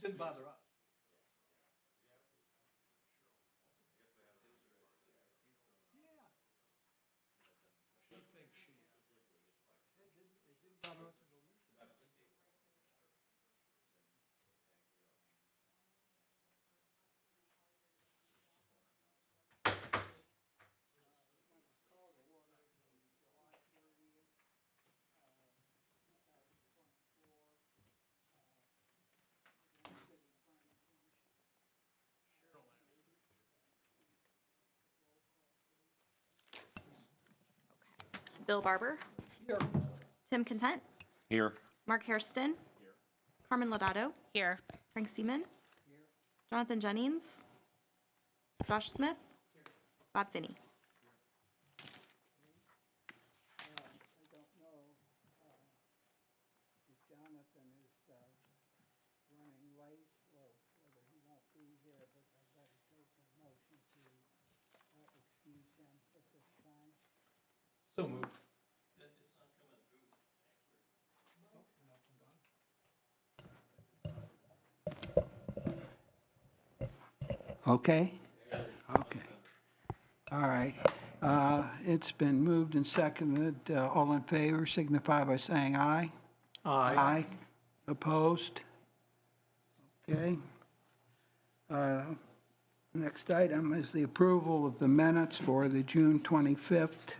Didn't bother us. Bill Barber. Here. Tim Content. Here. Mark Hairston. Carmen Lodato. Here. Frank Seaman. Jonathan Jennings. Josh Smith. Bob Finney. I don't know if Jonathan is running late or whether he won't be here, but I'd better take a motion to excuse him at this time. So moved. Okay? Okay. All right. It's been moved and seconded. All in favor signify by saying aye. Aye. Opposed? Okay. Next item is the approval of the minutes for the June 25th,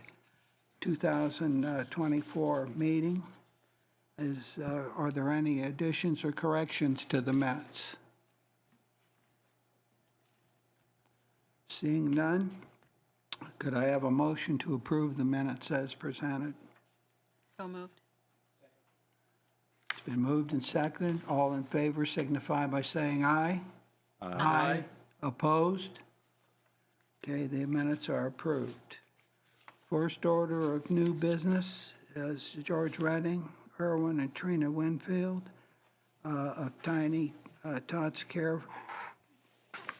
2024 meeting. Are there any additions or corrections to the minutes? Seeing none, could I have a motion to approve the minutes as presented? So moved. It's been moved and seconded. All in favor signify by saying aye. Aye. Opposed? Okay, the minutes are approved. First order of new business is George Redding, Irwin and Trina Winfield of Tiny Tots Care,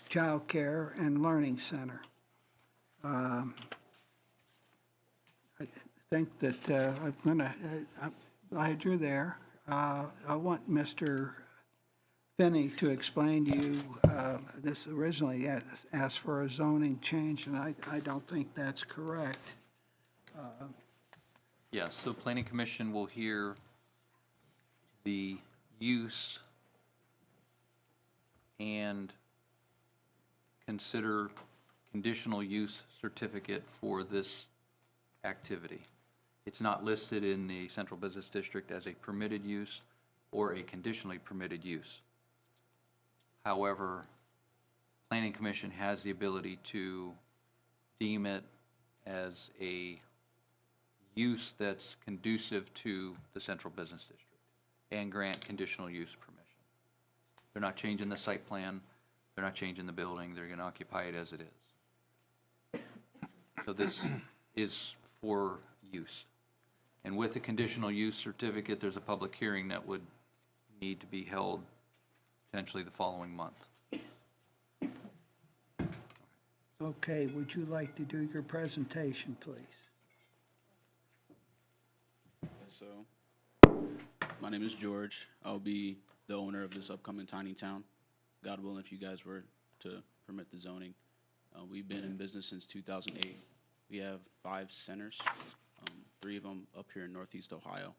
Child Care and Learning Center. I think that I'm gonna, glad you're there. I want Mr. Finney to explain to you, this originally asked for a zoning change, and I don't think that's correct. Yes, so Planning Commission will hear the use and consider conditional use certificate for this activity. It's not listed in the Central Business District as a permitted use or a conditionally permitted use. However, Planning Commission has the ability to deem it as a use that's conducive to the Central Business District and grant conditional use permission. They're not changing the site plan, they're not changing the building, they're gonna occupy it as it is. So this is for use. And with the conditional use certificate, there's a public hearing that would need to be held potentially the following month. Okay, would you like to do your presentation, please? So, my name is George. I'll be the owner of this upcoming tiny town. God willing, if you guys were to permit the zoning. We've been in business since 2008. We have 5 centers, 3 of them up here in Northeast Ohio,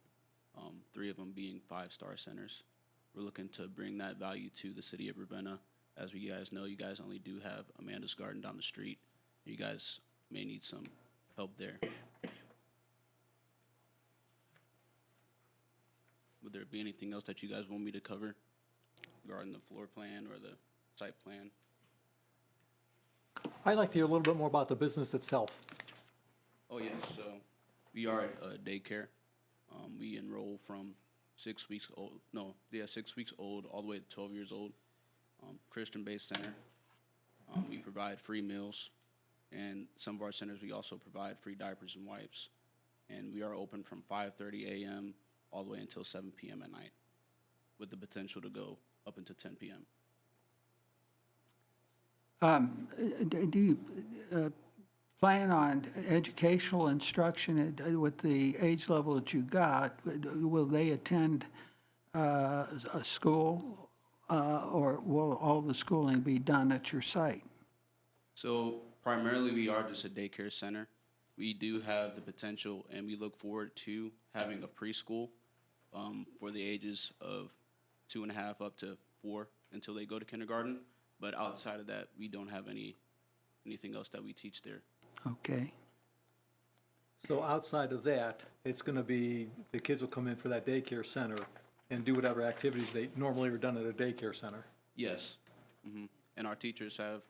3 of them being 5-star centers. We're looking to bring that value to the city of Ravenna. As you guys know, you guys only do have Amanda's Garden down the street. You guys may need some help there. Would there be anything else that you guys want me to cover regarding the floor plan or the site plan? I'd like to hear a little bit more about the business itself. Oh, yes, so we are a daycare. We enroll from 6 weeks old, 6 weeks old all the way to 12 years old. Christian-based center. We provide free meals, and some of our centers, we also provide free diapers and wipes. And we are open from 5:30 a.m. all the way until 7 p.m. at night, with the potential to go up until 10 p.m. Do you plan on educational instruction with the age level that you got? Will they attend a school or will all the schooling be done at your site? So primarily, we are just a daycare center. We do have the potential, and we look forward to having a preschool for the ages of 2.5 up to 4 until they go to kindergarten. But outside of that, we don't have anything else that we teach there. Okay, So outside of that, it's going to be, the kids will come in for that daycare center and do whatever activities they normally are done at a daycare center. Yes. And our teachers have,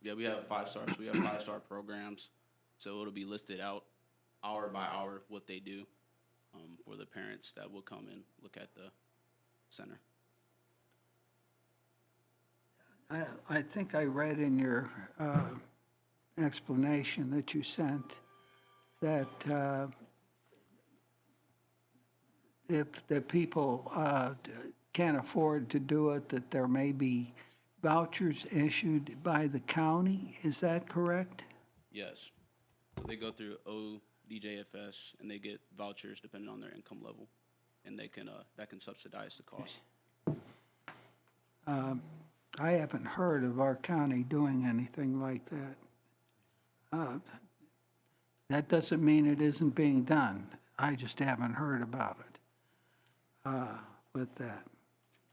we have 5 stars. We have 5-star programs. So it'll be listed out hour by hour what they do for the parents that will come and look at the center. I think I read in your explanation that you sent that if the people can't afford to do it, that there may be vouchers issued by the county. Is that correct? Yes. So they go through ODJFS and they get vouchers depending on their income level, and they can that can subsidize the cost. I haven't heard of our county doing anything like that. That doesn't mean it isn't being done. I just haven't heard about it with that.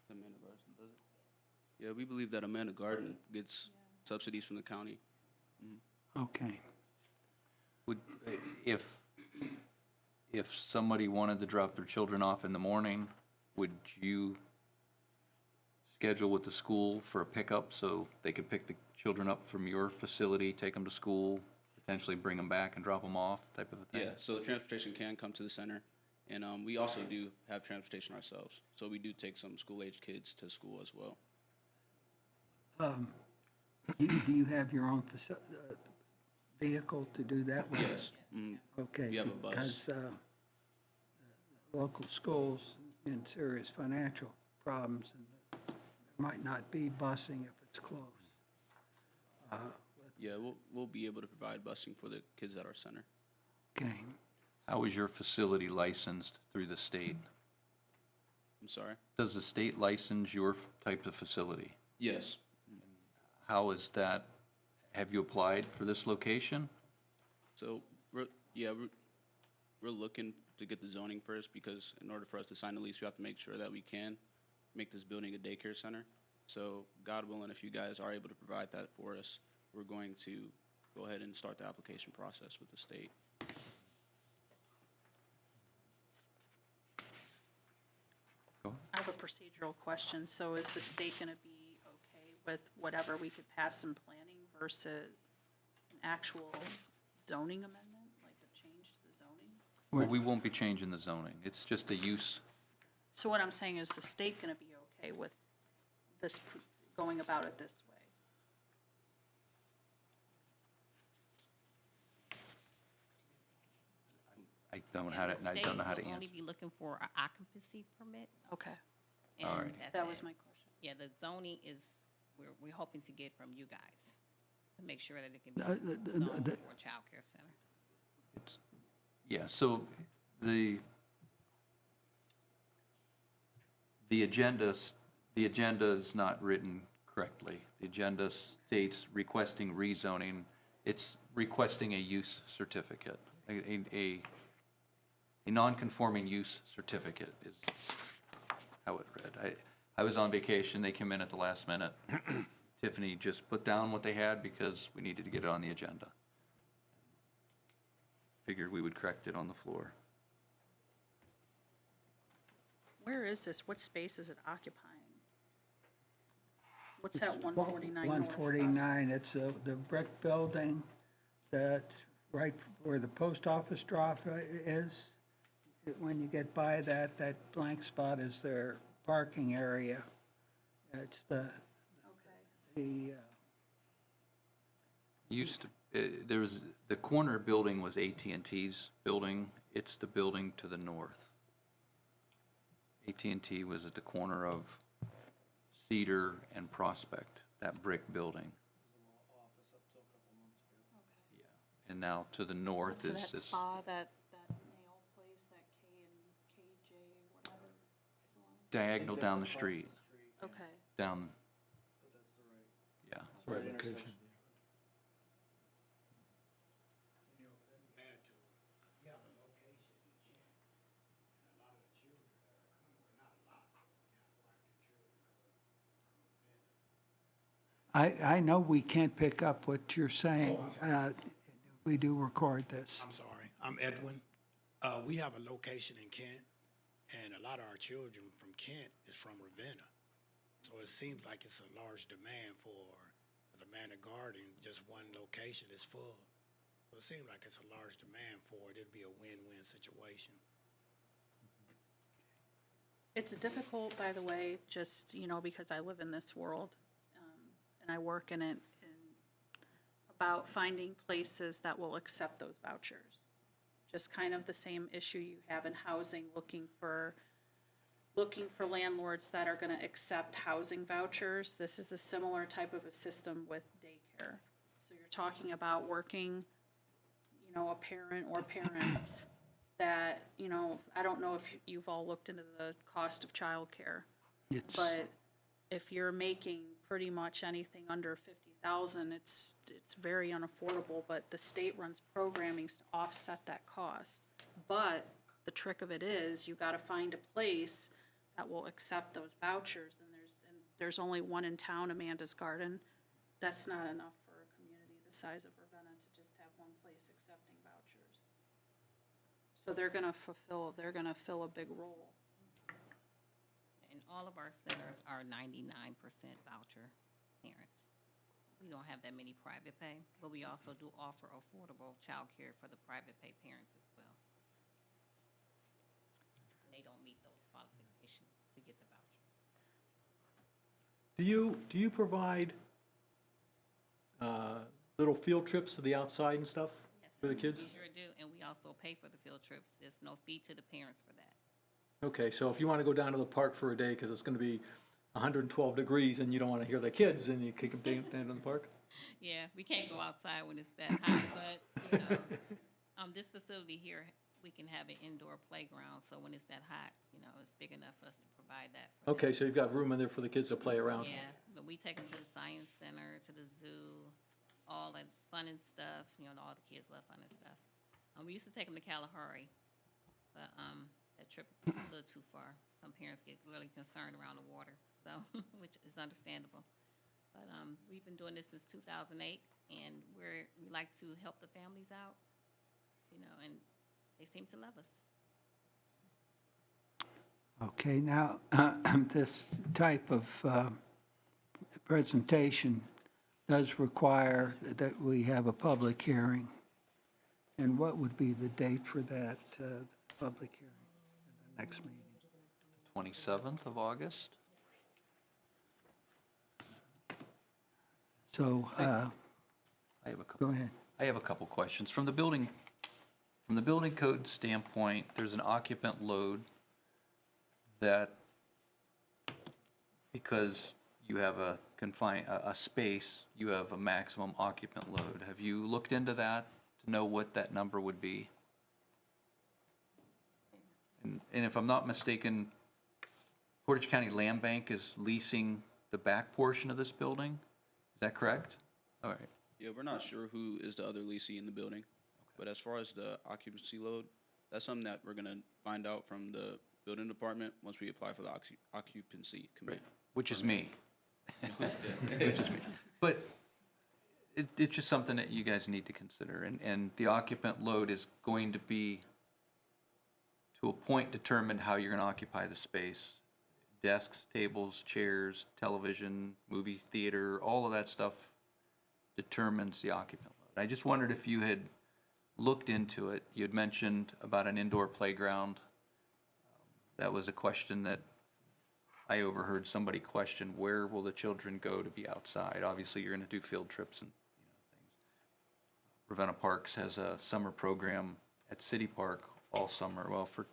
Amanda Garden does it? Yeah, we believe that Amanda Garden gets subsidies from the county. Okay. Would, if somebody wanted to drop their children off in the morning, would you schedule with the school for a pickup so they could pick the children up from your facility, take them to school, potentially bring them back and drop them off, type of a thing? Yeah, so the transportation can come to the center, and we also do have transportation ourselves. So we do take some school-aged kids to school as well. Do you have your own vehicle to do that with? Yes. Okay. We have a bus. Because local schools in serious financial problems, and there might not be busing if it's close. Yeah, we'll be able to provide busing for the kids at our center. Okay. How is your facility licensed through the state? I'm sorry? Does the state license your type of facility? Yes. How is that, have you applied for this location? So, we're looking to get the zoning first, because in order for us to sign the lease, we have to make sure that we can make this building a daycare center. So, God willing, if you guys are able to provide that for us, we're going to go ahead and start the application process with the state. Go ahead. I have a procedural question. So is the state going to be okay with whatever we could pass in planning versus an actual zoning amendment, like a change to the zoning? Well, we won't be changing the zoning. It's just a use. So what I'm saying is the state going to be okay with this, going about it this way? I don't know how to State will only answer. be looking for an occupancy permit. Okay. And Alright. that's That it. was my question. Yeah, the zoning is, we're hoping to get from you guys to make sure that it can be zoned for a childcare center. Yeah, so the agenda is not written correctly. The agenda states requesting rezoning. It's requesting a use certificate. A non-conforming use certificate is how it read. I was on vacation, they came in at the last minute. Tiffany just put down what they had because we needed to get it on the agenda. Figured we would correct it on the floor. Where is this? What space is it occupying? What's that 149? 149, it's the brick building that, right where the post office drop is. When you get by that blank spot is their parking area. It's the Used to, there was, the corner building was AT&T's building. It's the building to the north. AT&T was at the corner of Cedar and Prospect, that brick building. Yeah. And now to the north What's is that this, spa, that nail place, that K and KJ, whatever? salon? diagonal down the street. Okay. down. Yeah. Right location. I know we can't pick up what you're saying. We do record this. I'm sorry, I'm Edwin. We have a location in Kent, and a lot of our children from Kent is from Ravenna. So it seems like it's a large demand for, as a Manor Garden, just one location is full. So it seems like it's a large demand for it. It'd be a win-win situation. It's difficult, by the way, just, because I live in this world, and I work in it, about finding places that will accept those vouchers. Just kind of the same issue you have in housing, looking for landlords that are gonna accept housing vouchers. This is a similar type of a system with daycare. So you're talking about working, a parent or parents that, I don't know if you've all looked into the cost of childcare. It's, But if you're making pretty much anything under 50,000, it's very unaffordable, but the state runs programming to offset that cost. But the trick of it is, you gotta find a place that will accept those vouchers, and there's only one in town, Amanda's Garden. That's not enough for a community the size of Ravenna to just have one place accepting vouchers. So they're gonna fill a big role. And all of our centers are 99% voucher parents. We don't have that many private pay, but we also do offer affordable childcare for the private pay parents as well. They don't meet those qualifications to get the voucher. Do you provide little field trips to the outside and stuff for the kids? We sure do, and we also pay for the field trips. There's no fee to the parents for that. Okay, so if you want to go down to the park for a day, because it's going to be 112 degrees and you don't want to hear the kids, and you kick them down in the park? Yeah, we can't go outside when it's that hot, but, this facility here, we can have an indoor playground, so when it's that hot, it's big enough for us to provide that. for them. Okay, so you've got room in there for the kids to play around? Yeah, but we take them to the science center, to the zoo, all that fun and stuff, all the kids love fun and stuff. We used to take them to Kalahari, but, that trip was a little too far. Some parents get really concerned around the water, so, which is understandable. But, we've been doing this since 2008, and we like to help the families out, and they seem to love us. okay, now, this type of presentation does require that we have a public hearing. And what would be the date for that public hearing, the next meeting? 27th of August? So, I have a couple. go ahead. I have a couple questions. From the building code standpoint, there's an occupant load that, because you have a space, you have a maximum occupant load. Have you looked into that to know what that number would be? And if I'm not mistaken, Portage County Land Bank is leasing the back portion of this building? Is that correct? All right. Yeah, we're not sure who is the other leasing in the building, but as far as the occupancy load, that's something that we're gonna find out from the building department once we apply for the occupancy committee. Which is me. Which is me. But it's just something that you guys need to consider, and the occupant load is going to be, to a point, determined how you're gonna occupy the space. Desks, tables, chairs, television, movie theater, all of that stuff determines the occupant load. I just wondered if you had looked into it. You had mentioned about an indoor playground. That was a question that I overheard somebody question, where will the children go to be outside? Obviously, you're gonna do field trips and things. Ravenna Parks has a summer program at City Park all summer, well, for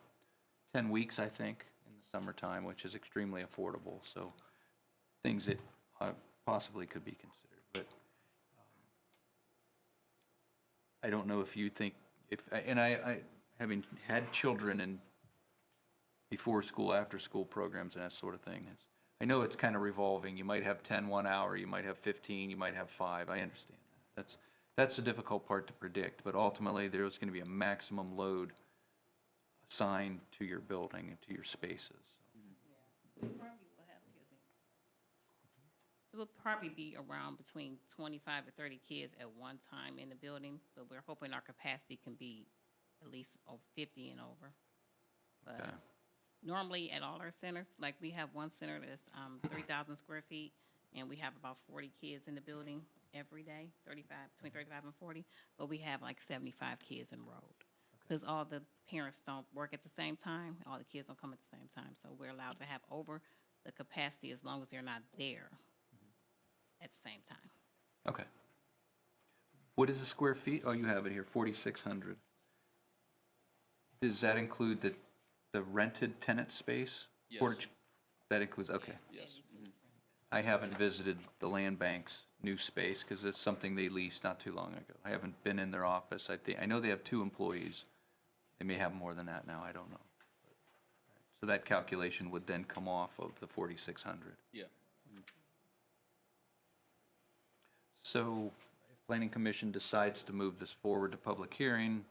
10 weeks, I think, in the summertime, which is extremely affordable, so things that possibly could be considered, but I don't know if you think, and I having had children in before school, after school programs and that sort of thing, I know it's kind of revolving. You might have 10 1 hour, you might have 15, you might have 5. I understand that. That's the difficult part to predict, but ultimately there's going to be a maximum load assigned to your building and to your spaces. We probably will have, excuse me. It will probably be around between 25 to 30 kids at one time in the building, but we're hoping our capacity can be at least 50 and over. But Okay. normally at all our centers, like we have one center that's 3,000 square feet, and we have about 40 kids in the building every day, between 35 and 40, but we have like 75 kids enrolled. Because all the parents don't work at the same time, all the kids don't come at the same time, so we're allowed to have over the capacity as long as they're not there at the same time. Okay. What is the square feet? Oh, you have it here, 4,600. Does that include the rented tenant space? Yes. That includes, okay. Yes. I haven't visited the land bank's new space because it's something they leased not too long ago. I haven't been in their office. I know they have 2 employees. They may have more than that now, I don't know. So that calculation would then come off of the 4,600. Yeah. So if Planning Commission decides to move this forward to public hearing,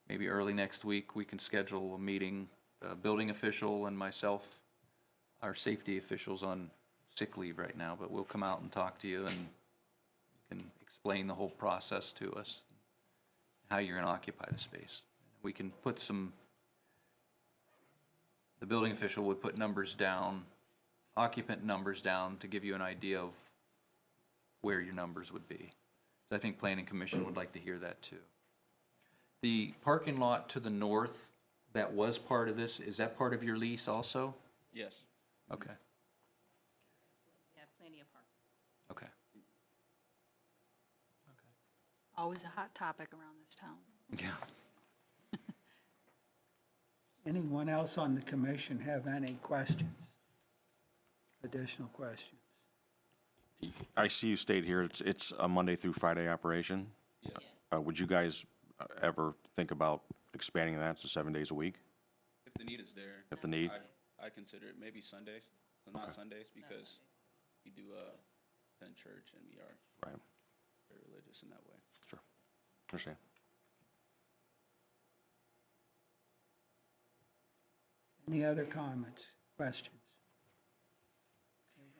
maybe early next week, we can schedule a meeting, building official and myself, our safety officials on sick leave right now, but we'll come out and talk to you and you can explain the whole process to us, how you're going to occupy the space. We can put the building official would put numbers down, occupant numbers down to give you an idea of where your numbers would be. So I think Planning Commission would like to hear that too. The parking lot to the north, that was part of this, is that part of your lease also? Yes. Okay, We have plenty of parking. okay. Always a hot topic around this town. Yeah. Anyone else on the commission have any questions? Additional questions? I see you state here, it's a Monday through Friday operation. Would you guys ever think about expanding that to 7 days a week? If the need is there. If the need? I'd consider it maybe Sundays, so not Sundays, because we do attend church and we are Right, very religious in that way. sure. Understand. Any other comments, questions?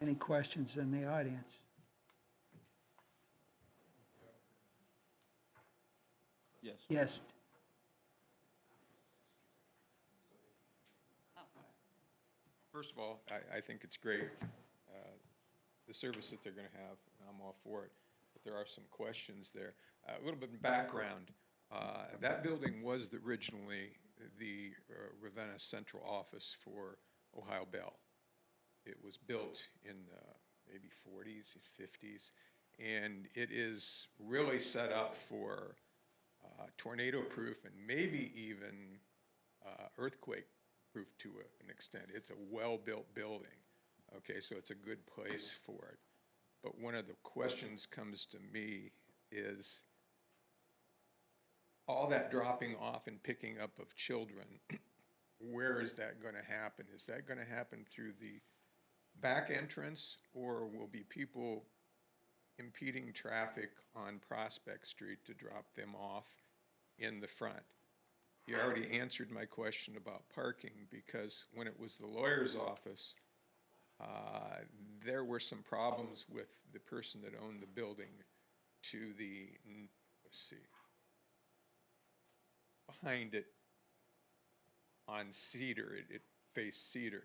Any questions in the audience? Yes. Yes, First of all, I think it's great, the service that they're going to have, and I'm all for it. But there are some questions there. A little bit of background. That building was originally the Ravenna Central Office for Ohio Bell. It was built in maybe 40s, 50s, and it is really set up for tornado-proof and maybe even earthquake-proof to an extent. It's a well-built building, okay, so it's a good place for it. But one of the questions comes to me is all that dropping off and picking up of children, where is that going to happen? Is that going to happen through the back entrance, or will be people impeding traffic on Prospect Street to drop them off in the front? You already answered my question about parking, because when it was the lawyer's office, there were some problems with the person that owned the building to the, let's see, behind it on Cedar, it faced Cedar.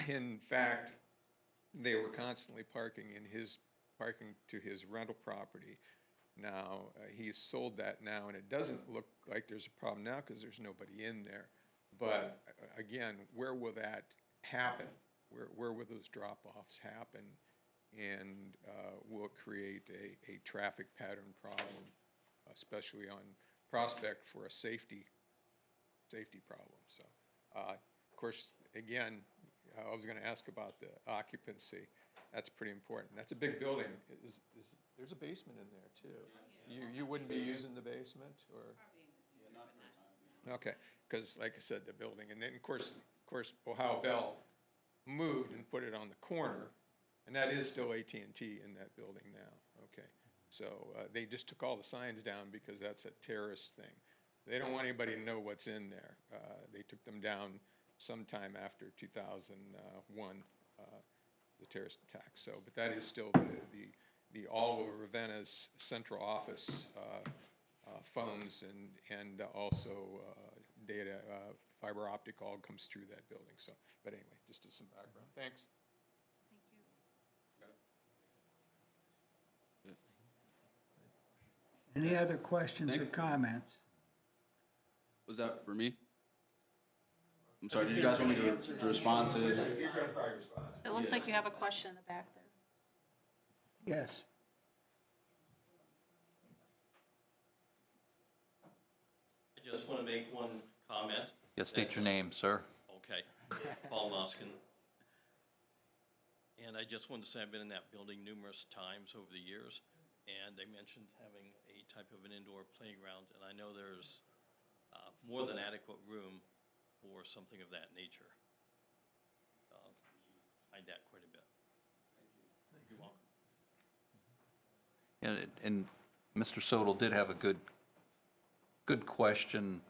In fact, they were constantly parking to his rental property. Now, he's sold that now, and it doesn't look like there's a problem now because there's nobody in there. But again, where will that happen? Where will those drop-offs happen? And will it create a traffic pattern problem, especially on Prospect for a safety problem? So, of course, again, I was going to ask about the occupancy. That's pretty important. That's a big building. There's a basement in there too. You wouldn't be using the basement, or? Okay, because like I said, the building, and then of course Ohio Bell moved and put it on the corner, and that is still AT&T in that building now, okay? So they just took all the signs down because that's a terrorist thing. They don't want anybody to know what's in there. They took them down sometime after 2001, the terrorist attack. So, but that is still the all over Ravenna's central office phones and also data, fiber optic all comes through that building. So, but anyway, just as some background. Thanks. Any other questions or comments? Was that for me? I'm sorry, did you guys want me to respond to? It looks like you have a question in the back there. Yes. I just want to make one comment. Yes, state your name, sir. Okay, Paul Moskin. And I just wanted to say I've been in that building numerous times over the years, and they mentioned having a type of an indoor playground, and I know there's more than adequate room for something of that nature. Find that quite a bit. You're welcome. And Mr. Sodal did have a good question,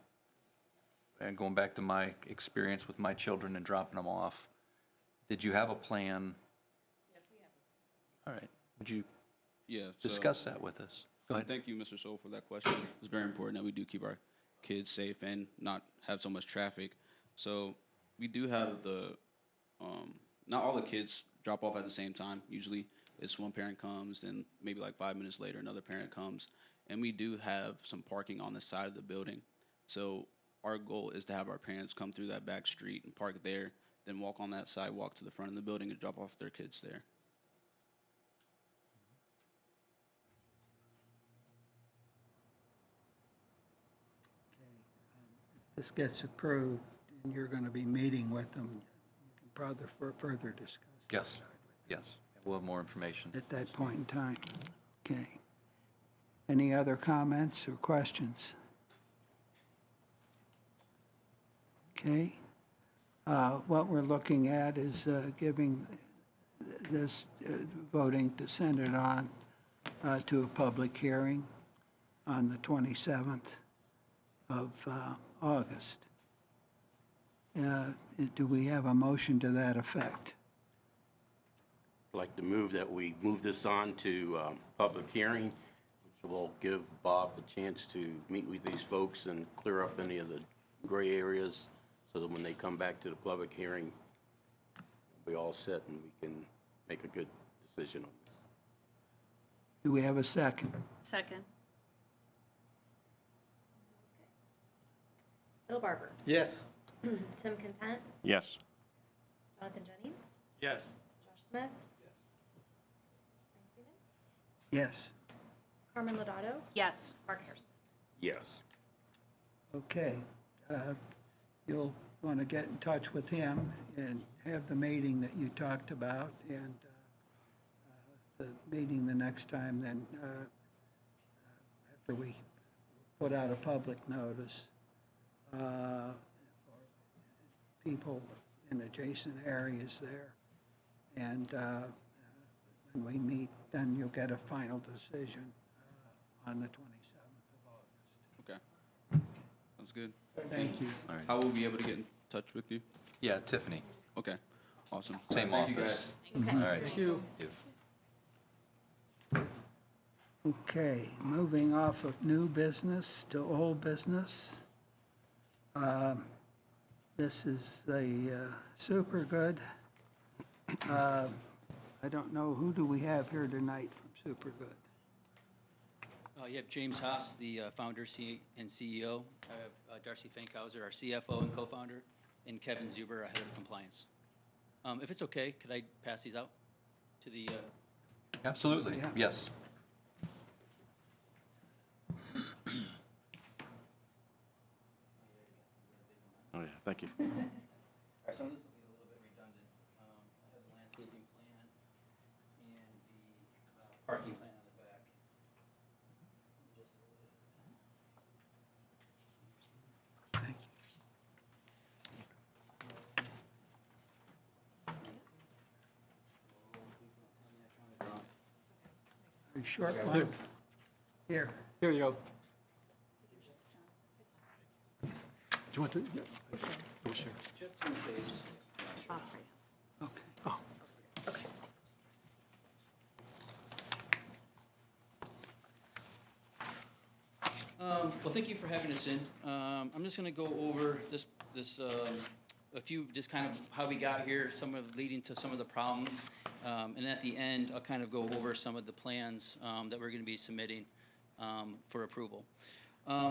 and going back to my experience with my children and dropping them off. Did you have a plan? Yes, we have. All right, would you Yeah. so- discuss that with us? Go ahead. Thank you, Mr. Soul, for that question. It's very important that we do keep our kids safe and not have so much traffic. So we do have not all the kids drop off at the same time. Usually it's one parent comes, then maybe like 5 minutes later, another parent comes. And we do have some parking on the side of the building. So our goal is to have our parents come through that back street and park there, then walk on that sidewalk to the front of the building and drop off their kids there. This gets approved, and you're going to be meeting with them, you can further discuss. Yes, yes, we'll have more information. At that point in time. Okay. Any other comments or questions? Okay. What we're looking at is giving this, voting to send it on to a public hearing on the 27th of August. Do we have a motion to that effect? I'd like to move that we move this on to public hearing, which will give Bob a chance to meet with these folks and clear up any of the gray areas so that when they come back to the public hearing, we all sit and we can make a good decision on this. Do we have a second? Second. Bill Barber. Yes. Tim Content. Yes. Jonathan Jennings. Yes. Josh Smith. Frank Seaman. Yes. Carmen Lodato. Yes. Mark Hairston. Yes. Okay. You'll want to get in touch with him and have the meeting that you talked about, and the meeting the next time, then after we put out a public notice for people in adjacent areas there. And when we meet, then you'll get a final decision on the 27th of August. Okay. Sounds good. Thank you. How will we be able to get in touch with you? Yeah, Tiffany, Okay, awesome. same Thank you, office. guys. All right. Thank you. Okay, moving off of new business to old business. This is the Super Good. I don't know, who do we have here tonight from Super Good? You have James Haas, the founder and CEO. I have Darcy Fankhauser, our CFO and co-founder, and Kevin Zuber, our head of compliance. If it's okay, could I pass these out to the, Absolutely, Yeah. yes. Oh, yeah, thank you. some of this will be a little bit redundant. I have the landscaping plan and the parking plan on the back. Thank you. And A short one. Here. Here you go. Do you want to? Yeah. Oh, sure. Okay. Oh, Well, thank you for having us in. I'm just going to go over a few, just kind of how we got here, some of leading to some of the problems. And at the end, I'll kind of go over some of the plans that we're going to be submitting for approval.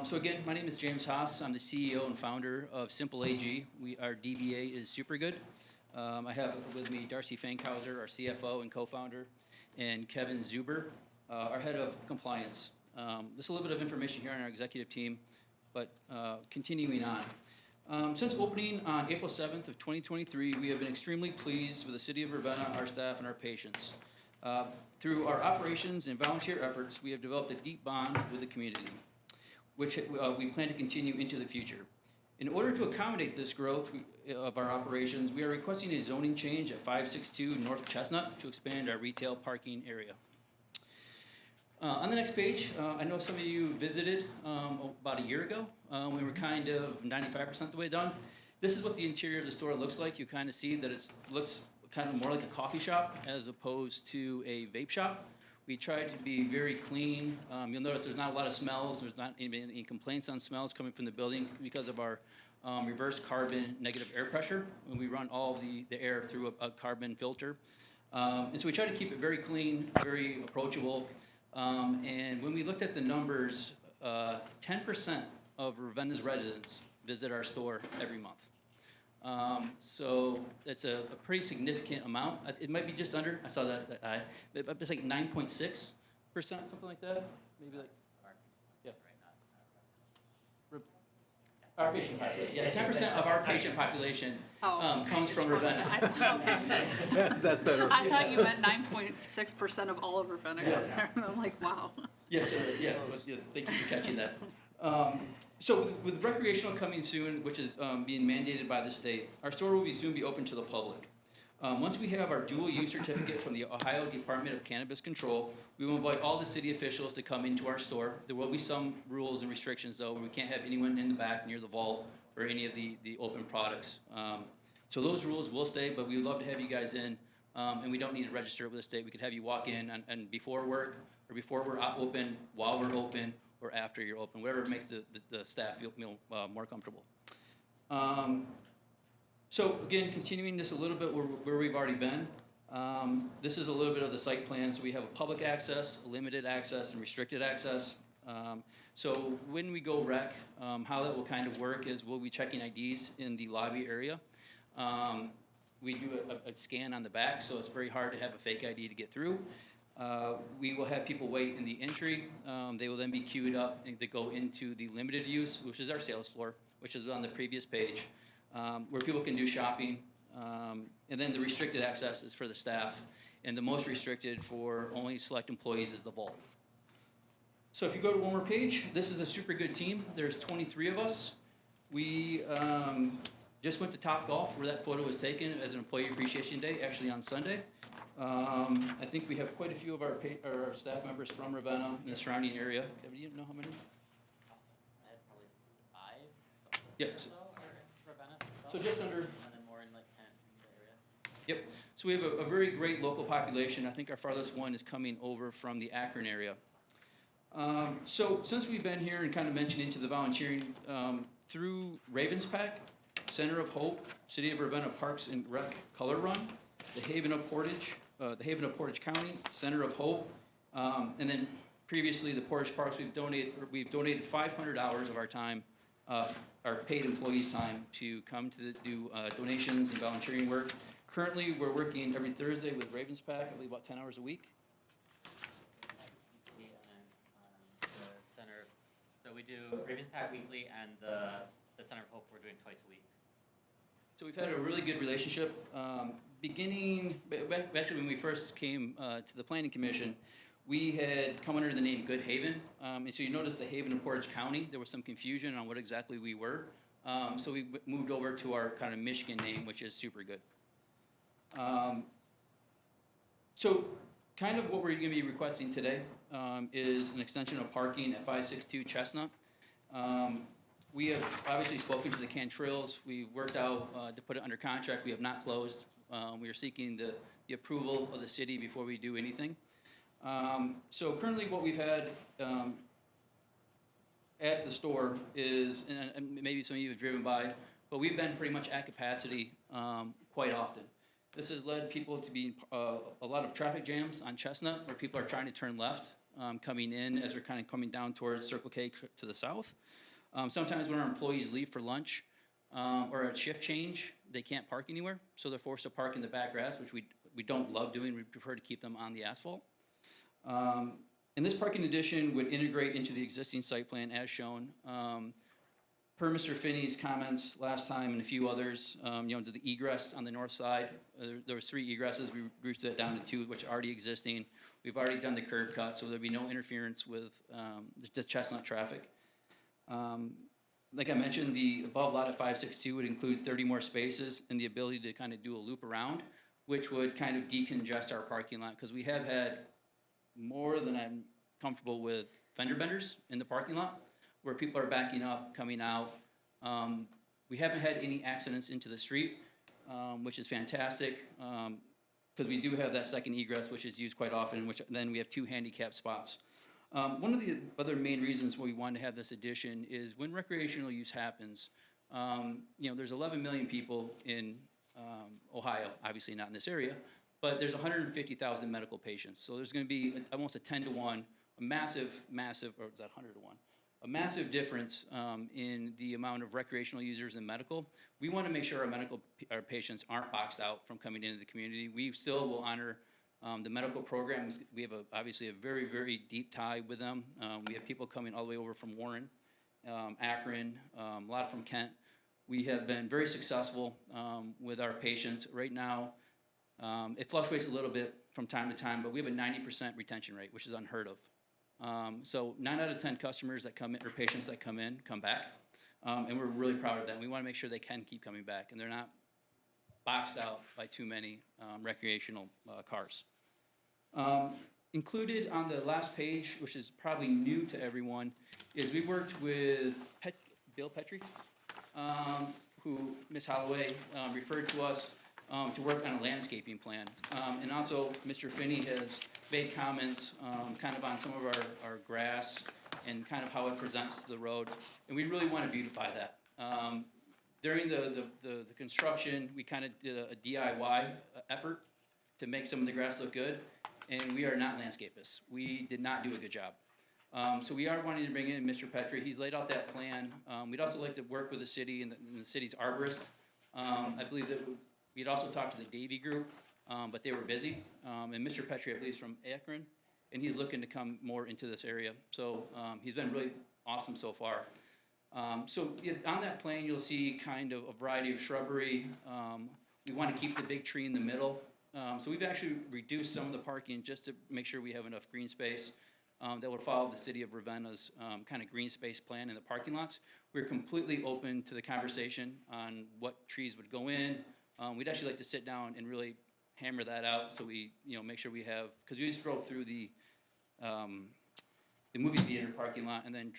So again, my name is James Haas. I'm the CEO and founder of Simple AG. Our DBA is Supergood. I have with me Darcy Fankhauser, our CFO and co-founder, and Kevin Zuber, our head of compliance. Just a little bit of information here on our executive team, but continuing on. Since opening on April 7th of 2023, we have been extremely pleased with the City of Ravenna, our staff, and our patients. Through our operations and volunteer efforts, we have developed a deep bond with the community, which we plan to continue into the future. In order to accommodate this growth of our operations, we are requesting a zoning change at 562 North Chestnut to expand our retail parking area. On the next page, I know some of you visited about a year ago. We were kind of 95% the way done. This is what the interior of the store looks like. You kind of see that it looks kind of more like a coffee shop as opposed to a vape shop. We tried to be very clean. You'll notice there's not a lot of smells. There's not any complaints on smells coming from the building because of our reverse carbon negative air pressure when we run all the air through a carbon filter. And so we try to keep it very clean, very approachable. And when we looked at the numbers, 10% of Ravenna's residents visit our store every month. So it's a pretty significant amount. It might be just under, I saw that it's like 9.6%, something like that, maybe like, yeah. Our patient population, yeah, 10% of our patient population comes from Ravenna. Okay. that's better. I thought you meant 9.6% of all of Ravenna. Yes. I'm like, wow. Yes, sir, yeah, thank you for catching that. So with recreational coming soon, which is being mandated by the state, our store will soon be open to the public. Once we have our dual use certificate from the Ohio Department of Cannabis Control, we will invite all the city officials to come into our store. There will be some rules and restrictions though, where we can't have anyone in the back near the vault or any of the open products. So those rules will stay, but we would love to have you guys in, and we don't need to register with the state. We could have you walk in and before work, or before we're open, while we're open, or after you're open, whatever makes the staff feel more comfortable. So again, continuing this a little bit where we've already been, this is a little bit of the site plan. So we have a public access, limited access, and restricted access. So when we go rec, how that will kind of work is we'll be checking IDs in the lobby area. We do a scan on the back, so it's very hard to have a fake ID to get through. We will have people wait in the entry. They will then be queued up and they go into the limited use, which is our sales floor, which is on the previous page, where people can do shopping. And then the restricted access is for the staff. And the most restricted for only select employees is the vault. So if you go to one more page, this is a super good team. There's 23 of us. We just went to Topgolf where that photo was taken as an Employee Appreciation Day, actually on Sunday. I think we have quite a few of our staff members from Ravenna and the surrounding area. Kevin, do you know how many? I had probably 5. Yeah. So, or Ravenna. So just under. And then more in like Kent area. Yep. So we have a very great local population. I think our farthest one is coming over from the Akron area. So since we've been here and kind of mentioned into the volunteering, through Ravens Pack, Center of Hope, City of Ravenna Parks and Rec Color Run, the Haven of Portage County, Center of Hope, and then previously the Portage Parks, we've donated 500 hours of our time, our paid employees' time, to come to do donations and volunteering work. Currently, we're working every Thursday with Ravens Pack, I believe about 10 hours a week. And then the Center, so we do Ravens Pack weekly, and the Center of Hope we're doing twice a week. So we've had a really good relationship. Beginning, actually when we first came to the Planning Commission, we had come under the name Good Haven. And so you notice the Haven of Portage County, there was some confusion on what exactly we were. So we moved over to our kind of Michigan name, which is Supergood. So kind of what we're going to be requesting today is an extension of parking at 562 Chestnut. We have obviously spoken to the Cantrells. We worked out to put it under contract. We have not closed. We are seeking the approval of the city before we do anything. So currently what we've had at the store is, and maybe some of you have driven by, but we've been pretty much at capacity quite often. This has led people to be a lot of traffic jams on Chestnut where people are trying to turn left coming in as they're kind of coming down towards Circle K to the south. Sometimes when our employees leave for lunch or a shift change, they can't park anywhere, so they're forced to park in the back grass, which we don't love doing. We prefer to keep them on the asphalt. And this parking addition would integrate into the existing site plan as shown. Per Mr. Finney's comments last time and a few others, to the egress on the north side, there was 3 egresses. We reduced that down to 2, which are already existing. We've already done the curb cut, so there'll be no interference with the Chestnut traffic. Like I mentioned, the above lot at 562 would include 30 more spaces and the ability to kind of do a loop around, which would kind of decongest our parking lot, because we have had more than I'm comfortable with fender benders in the parking lot, where people are backing up, coming out. We haven't had any accidents into the street, which is fantastic, because we do have that second egress, which is used quite often, which then we have 2 handicap spots. One of the other main reasons why we wanted to have this addition is when recreational use happens, there's 11 million people in Ohio, obviously not in this area, but there's 150,000 medical patients. So there's going to be almost a 10-to-1, a massive, or is that 100-to-1? A massive difference in the amount of recreational users in medical. We want to make sure our patients aren't boxed out from coming into the community. We still will honor the medical programs. We have obviously a very, very deep tie with them. We have people coming all the way over from Warren, Akron, a lot from Kent. We have been very successful with our patients. Right now, it fluctuates a little bit from time to time, but we have a 90% retention rate, which is unheard of. So 9 out of 10 customers that come in, or patients that come in, come back. And we're really proud of that. We want to make sure they can keep coming back and they're not boxed out by too many recreational cars. Included on the last page, which is probably new to everyone, is we worked with Bill Petrie, who Ms. Holloway referred to us to work on a landscaping plan. And also, Mr. Finney has made comments kind of on some of our grass and kind of how it presents to the road. And we really want to beautify that. During the construction, we kind of did a DIY effort to make some of the grass look good. And we are not landscapists. We did not do a good job. So we are wanting to bring in Mr. Petrie. He's laid out that plan. We'd also like to work with the city and the city's arborist. I believe that we'd also talked to the Davy Group, but they were busy. And Mr. Petrie, I believe, is from Akron, and he's looking to come more into this area. So he's been really awesome so far. So on that plan, you'll see kind of a variety of shrubbery. We want to keep the big tree in the middle. So we've actually reduced some of the parking just to make sure we have enough green space that would follow the city of Ravenna's kind of green space plan in the parking lots. We're completely open to the conversation on what trees would go in. We'd actually like to sit down and really hammer that out so we make sure we have, because we just drove through the movie theater parking lot and then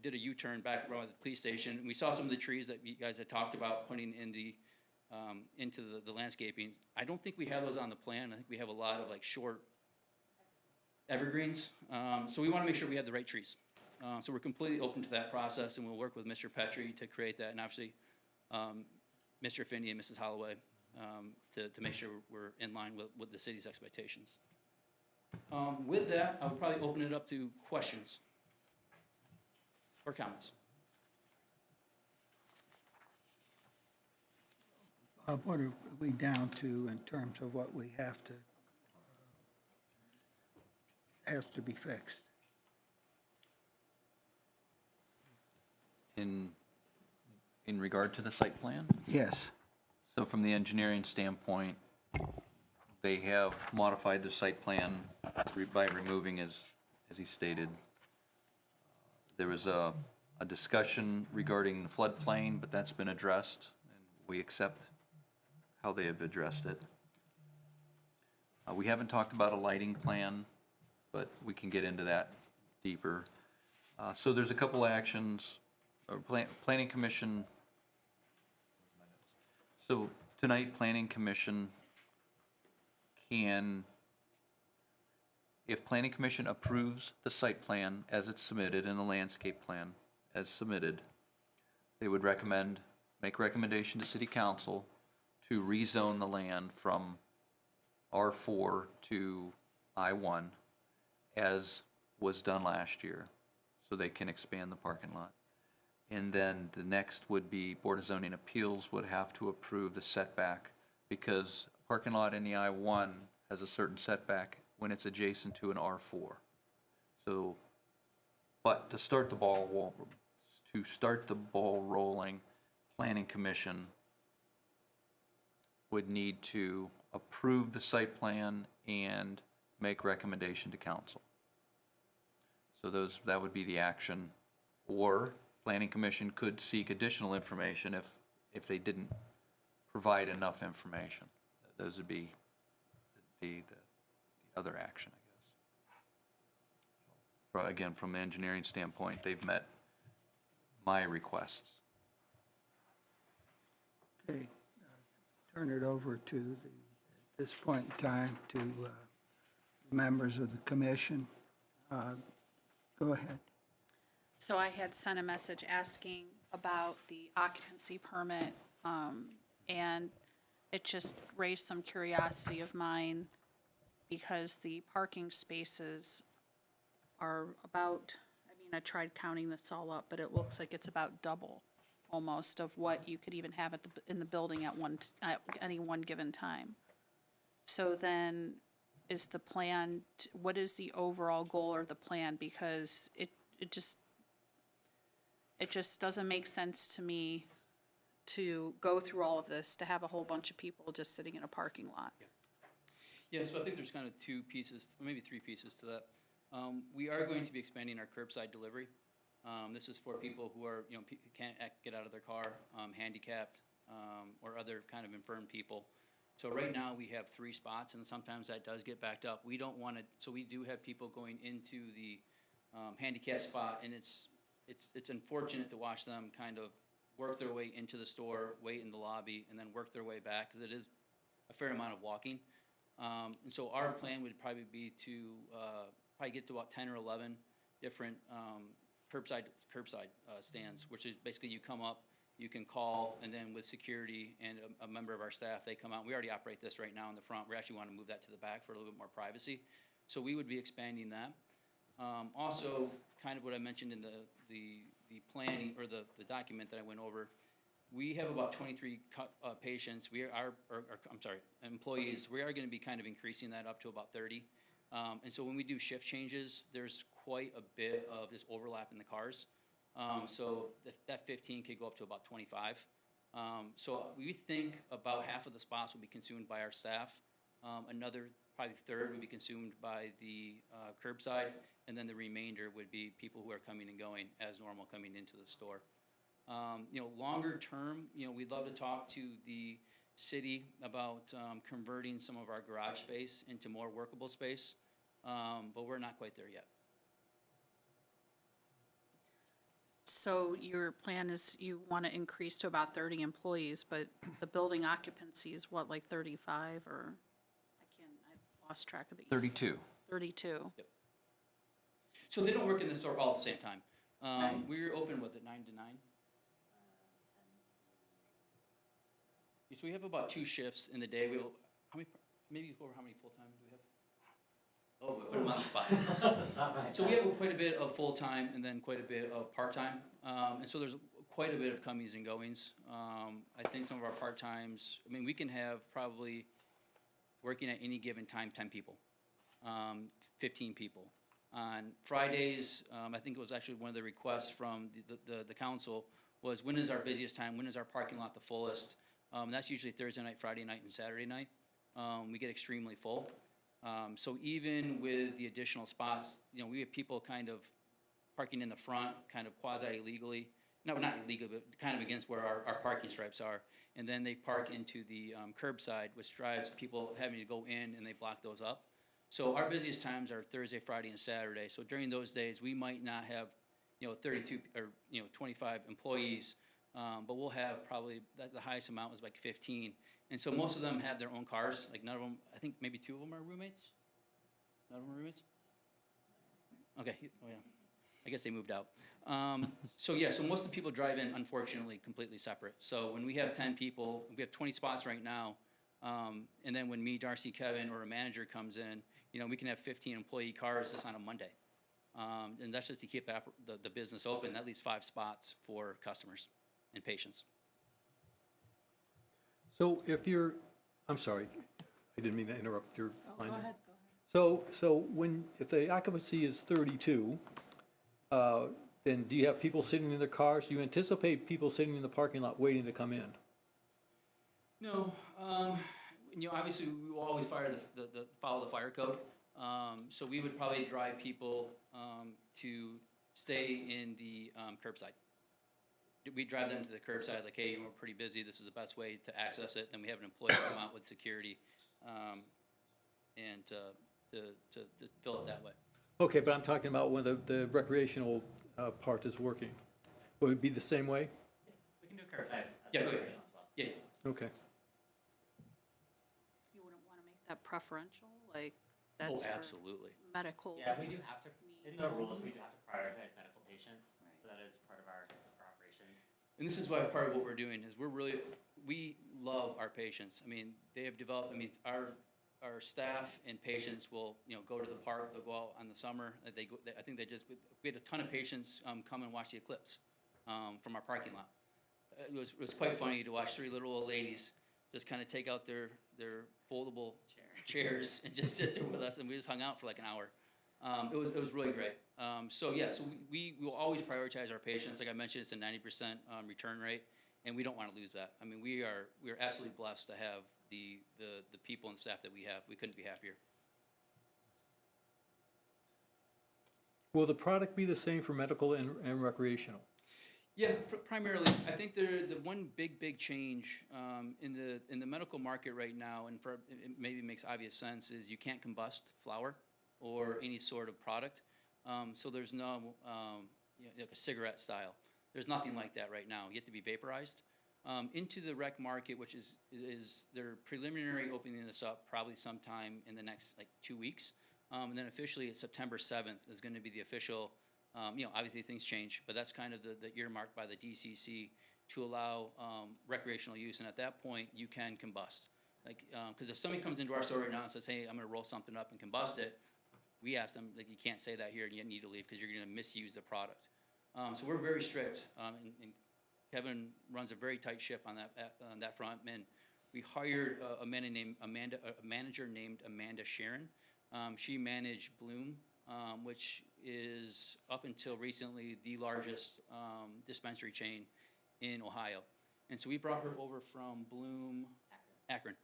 did a U-turn back around the police station. And we saw some of the trees that you guys had talked about putting in into the landscaping. I don't think we have those on the plan. I think we have a lot of like short evergreens. So we want to make sure we have the right trees. So we're completely open to that process, and we'll work with Mr. Petrie to create that, and obviously Mr. Finney and Mrs. Holloway to make sure we're in line with the city's expectations. With that, I would probably open it up to questions or comments. What are we down to in terms of what we have to, has to be fixed? In regard to the site plan? Yes. So from the engineering standpoint, they have modified the site plan by removing, as he stated. There was a discussion regarding the floodplain, but that's been addressed, and we accept how they have addressed it. We haven't talked about a lighting plan but we can get into that deeper. So there's a couple actions, Planning Commission. So tonight, Planning Commission can, if Planning Commission approves the site plan as it's submitted and the landscape plan as submitted, they would make recommendation to City Council to rezone the land from R4 to I1 as was done last year, so they can expand the parking lot. And then the next would be Board of Zoning Appeals would have to approve the setback, because a parking lot in the I1 has a certain setback when it's adjacent to an R4. So, but to start the ball rolling, Planning Commission would need to approve the site plan and make recommendation to council. So that would be the action. Or Planning Commission could seek additional information if they didn't provide enough information. Those would be the other action, I guess. Again, from an engineering standpoint, they've met my requests. Okay, turn it over to at this point in time, to members of the commission. Go ahead. So I had sent a message asking about the occupancy permit, and it just raised some curiosity of mine because the parking spaces are about, I mean, I tried counting this all up, but it looks like it's about double almost of what you could even have in the building at any one given time. So then, is the plan, what is the overall goal or the plan? Because it just doesn't make sense to me to go through all of this, to have a whole bunch of people just sitting in a parking lot. Yeah, so I think there's kind of two pieces, or maybe three pieces to that. We are going to be expanding our curbside delivery. This is for people who are, can't get out of their car, handicapped, or other kind of infirm people. So right now, we have 3 spots, and sometimes that does get backed up. We don't want to, so we do have people going into the handicap spot, and it's unfortunate to watch them kind of work their way into the store, wait in the lobby, and then work their way back, because it is a fair amount of walking. And so our plan would probably be to probably get to about 10 or 11 different curbside stands, which is basically you come up, you can call, and then with security and a member of our staff, they come out. We already operate this right now in the front. We actually want to move that to the back for a little bit more privacy. So we would be expanding that. Also, kind of what I mentioned in the planning, or the document that I went over, we have about 23 patients. Employees. We are going to be kind of increasing that up to about 30. And so when we do shift changes, there's quite a bit of this overlap in the cars. So that 15 could go up to about 25. So we think about half of the spots will be consumed by our staff. Another probably third would be consumed by the curbside, and then the remainder would be people who are coming and going as normal coming into the store. Longer term, we'd love to talk to the city about converting some of our garage space into more workable space, but we're not quite there yet. So your plan is you want to increase to about 30 employees, but the building occupancy is what, like 35, or I lost track of the. 32. 32. Yep. So they don't work in the store all at the same time. We're open, was it 9 to 9? So we have about 2 shifts in the day. We'll, maybe go over how many full-time do we have? Oh, we put them on the spot. So we have quite a bit of full-time and then quite a bit of part-time. And so there's quite a bit of comings and goings. I think some of our part-times, we can have probably working at any given time, 10 people, 15 people. On Fridays, I think it was actually one of the requests from the council was, when is our busiest time? When is our parking lot the fullest? That's usually Thursday night, Friday night, and Saturday night. We get extremely full. So even with the additional spots, we have people kind of parking in the front, kind of quasi-illegally. No, not illegal, but kind of against where our parking stripes are. And then they park into the curbside, which drives people having to go in, and they block those up. So our busiest times are Thursday, Friday, and Saturday. So during those days, we might not have, 32 or, 25 employees, but we'll have probably, the highest amount was like 15. And so most of them have their own cars, like none of them, I think maybe 2 of them are roommates? None of them are roommates? Okay, oh yeah, I guess they moved out. So yeah, so most of the people drive in, unfortunately, completely separate. So when we have 10 people, we have 20 spots right now, and then when me, Darcy, Kevin, or a manager comes in, we can have 15 employee cars just on a Monday. And that's just to keep the business open, at least 5 spots for customers and patients. So if you're, I'm sorry, I didn't mean to interrupt your line. Go there. ahead. So if the occupancy is 32, then do you have people sitting in their cars? Do you anticipate people sitting in the parking lot waiting to come in? No, obviously, we will always follow the fire code. So we would probably drive people to stay in the curbside. We drive them to the curbside, like, hey, we're pretty busy, this is the best way to access it. Then we have an employee come out with security and to fill it that way. Okay, but I'm talking about when the recreational part is working. Would it be the same way? We can do curbside. Yeah, go ahead. as well. Yeah. Okay. You wouldn't want to make that preferential, like, that's Oh, for absolutely. medical. Yeah, we do have to, in the rules, we do have to prioritize medical patients, so that is part of our operations. And this is why part of what we're doing is we love our patients. I mean, they have developed, our staff and patients will, go to the park, they'll go out on the summer. We had a ton of patients come and watch the eclipse from our parking lot. It was quite funny to watch 3 little old ladies just kind of take out their foldable chairs and just sit there with us, and we just hung out for like an hour. It was really great. So we will always prioritize our patients. Like I mentioned, it's a 90% return rate, and we don't want to lose that. I mean, we are absolutely blessed to have the people and staff that we have. We couldn't be happier. Will the product be the same for medical and recreational? Yeah, primarily. I think the one big change in the medical market right now, and it maybe makes obvious sense, is you can't combust flour or any sort of product. So there's no like a cigarette style. There's nothing like that right now. You have to be vaporized. Into the rec market, which is they're preliminary opening this up probably sometime in the next 2 weeks, and then officially it's September 7th is going to be the official. Obviously things change, but that's kind of the earmark by the DCC to allow recreational use, and at that point you can combust. Because if somebody comes into our store right now and says, "Hey, I'm going to roll something up and combust it," we ask them, you can't say that here, and you need to leave because you're going to misuse the product. So we're very strict, and Kevin runs a very tight ship on that front. And we hired a manager named Amanda Sharon. She managed Bloom, which is up until recently the largest dispensary chain in Ohio. And so we brought her over from Bloom, Akron.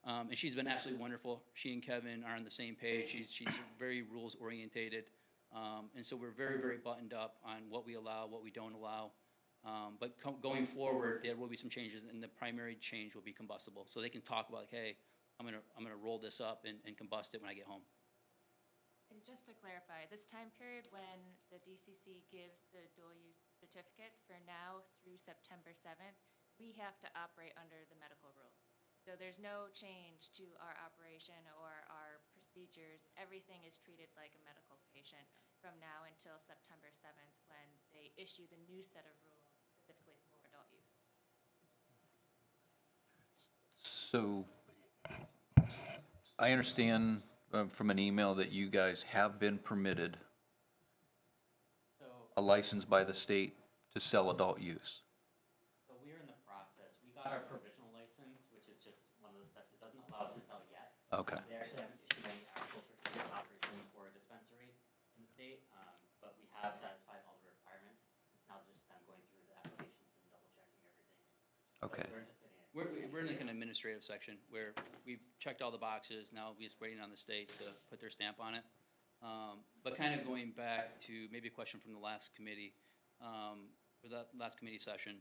And she's been absolutely wonderful. She and Kevin are on the same page. She's very rules orientated. And so we're very buttoned up on what we allow, what we don't allow. But going forward, there will be some changes, and the primary change will be combustible. So they can talk about, hey, I'm gonna roll this up and combust it when I get home. And just to clarify, this time period when the DCC gives the dual-use certificate for now through September 7th, we have to operate under the medical rules. So there's no change to our operation or our procedures. Everything is treated like a medical patient from now until September 7th when they issue the new set of rules specifically for adult use. So I understand from an email that you guys have been permitted a license by the state to sell adult use. So we're in the process. We got our provisional license, which is just one of those steps. It doesn't allow us to sell yet. Okay. They actually haven't issued any actual certificate of operation for a dispensary in the state, but we have satisfied all the requirements. It's now just them going through the applications and double checking everything. Okay. So we're just getting it. We're in like an administrative section where we've checked all the boxes. Now we're just waiting on the state to put their stamp on it. But kind of going back to maybe a question from the last committee, or the last committee session,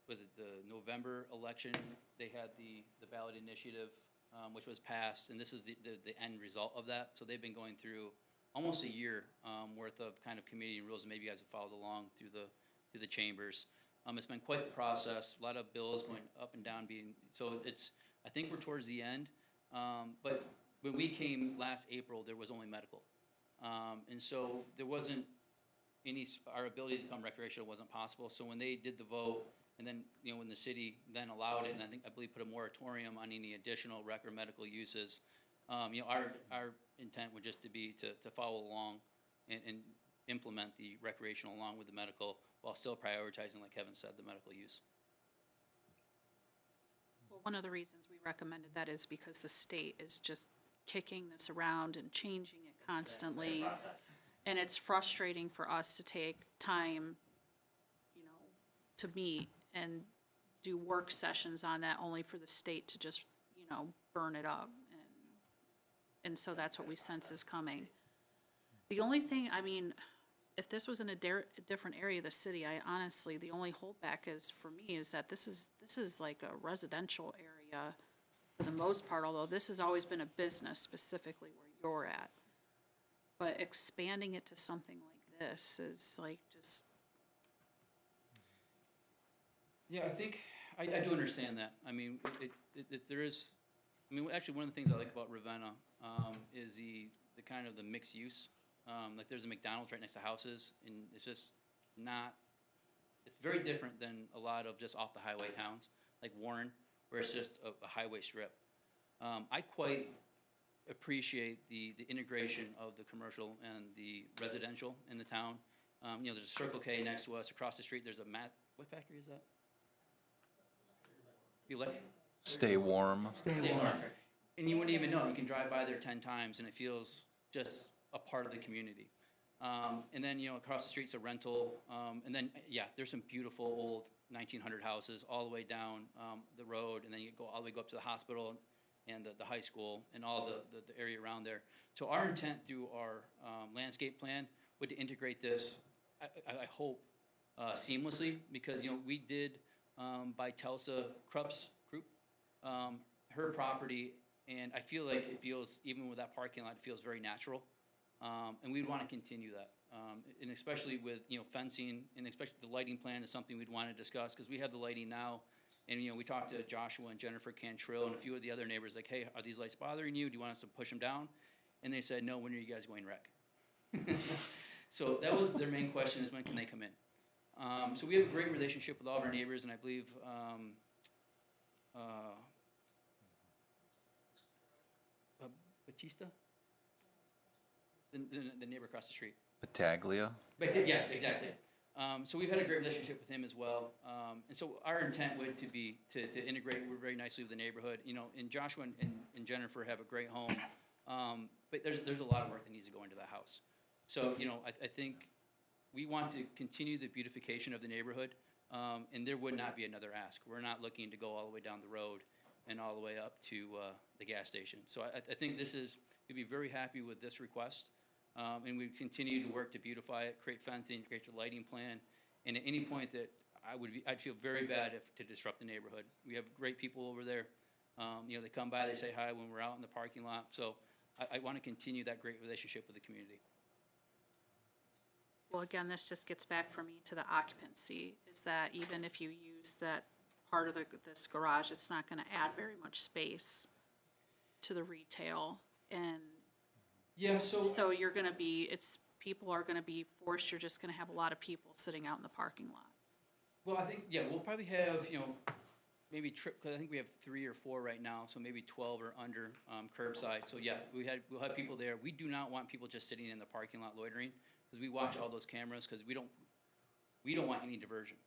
was it the November election? They had the ballot initiative which was passed, and this is the end result of that. So they've been going through almost a year worth of kind of committee rules, and maybe you guys have followed along through the chambers. It's been quite the process, a lot of bills going up and down so I think we're towards the end. But when we came last April, there was only medical. And so there wasn't our ability to become recreational wasn't possible. So when they did the vote, and then, when the city then allowed it, and I believe put a moratorium on any additional rec or medical uses, our intent would just to follow along and implement the recreational along with the medical while still prioritizing, like Kevin said, the medical use. Well, one of the reasons we recommended that is because the state is just kicking this around and changing it constantly. And it's frustrating for us to take time, to meet and do work sessions on that only for the state to just, burn it up. And so that's what we sense is coming. The only thing, if this was in a different area of the city, the only holdback is, for me, is that this is like a residential area for the most part, although this has always been a business specifically where you're at. But expanding it to something like this is like just. Yeah, I think, I do understand that. There is, actually, one of the things I like about Ravenna is the kind of the mixed use. Like there's a McDonald's right next to houses, and it's just it's very different than a lot of just off the highway towns, like Warren, where it's just a highway strip. I quite appreciate the integration of the commercial and the residential in the town. There's a Circle K next to us. Across the street, there's what factory is that? Stay warm. Stay warm. And you wouldn't even know. You can drive by there 10 times, and it feels just a part of the community. And then, across the street's a rental. And then, there's some beautiful old 1900 houses all the way down the road, and then you go all the way up to the hospital and the high school and all the area around there. So our intent through our landscape plan would to integrate this, I hope, seamlessly, because, we did by Telsa Krupp's group, her property, and I feel like it feels, even with that parking lot, it feels very natural. And we'd want to continue that. And especially with, fencing, and especially the lighting plan is something we'd want to discuss, because we have the lighting now. And, we talked to Joshua and Jennifer Cantrill and a few of the other neighbors, like, hey, are these lights bothering you? Do you want us to push them down? And they said, no, when are you guys going rec? So that was their main question, is when can they come in? So we have a great relationship with all of our neighbors, and I believe Batista? The neighbor across the street. Battaglia. Yeah, exactly. So we've had a great relationship with him as well. And so our intent would to be to integrate very nicely with the neighborhood. And Joshua and Jennifer have a great home. But there's a lot of work that needs to go into that house. So, I think we want to continue the beautification of the neighborhood. And there would not be another ask. We're not looking to go all the way down the road and all the way up to the gas station. So I think we'd be very happy with this request. And we continue to work to beautify it, create fencing, create a lighting plan. And at any point that I'd feel very bad to disrupt the neighborhood. We have great people over there. They come by, they say hi when we're out in the parking lot. So I want to continue that great relationship with the community. Well, again, this just gets back for me to the occupancy, is that even if you use that part of this garage, it's not going to add very much space to the retail. And yeah, so you're going to be, people are going to be forced, you're just going to have a lot of people sitting out in the parking lot. Well, I think, we'll probably have, maybe because I think we have 3 or 4 right now, so maybe 12 or under curbside. So we'll have people there. We do not want people just sitting in the parking lot loitering, because we watch all those cameras, because we don't want any diversion.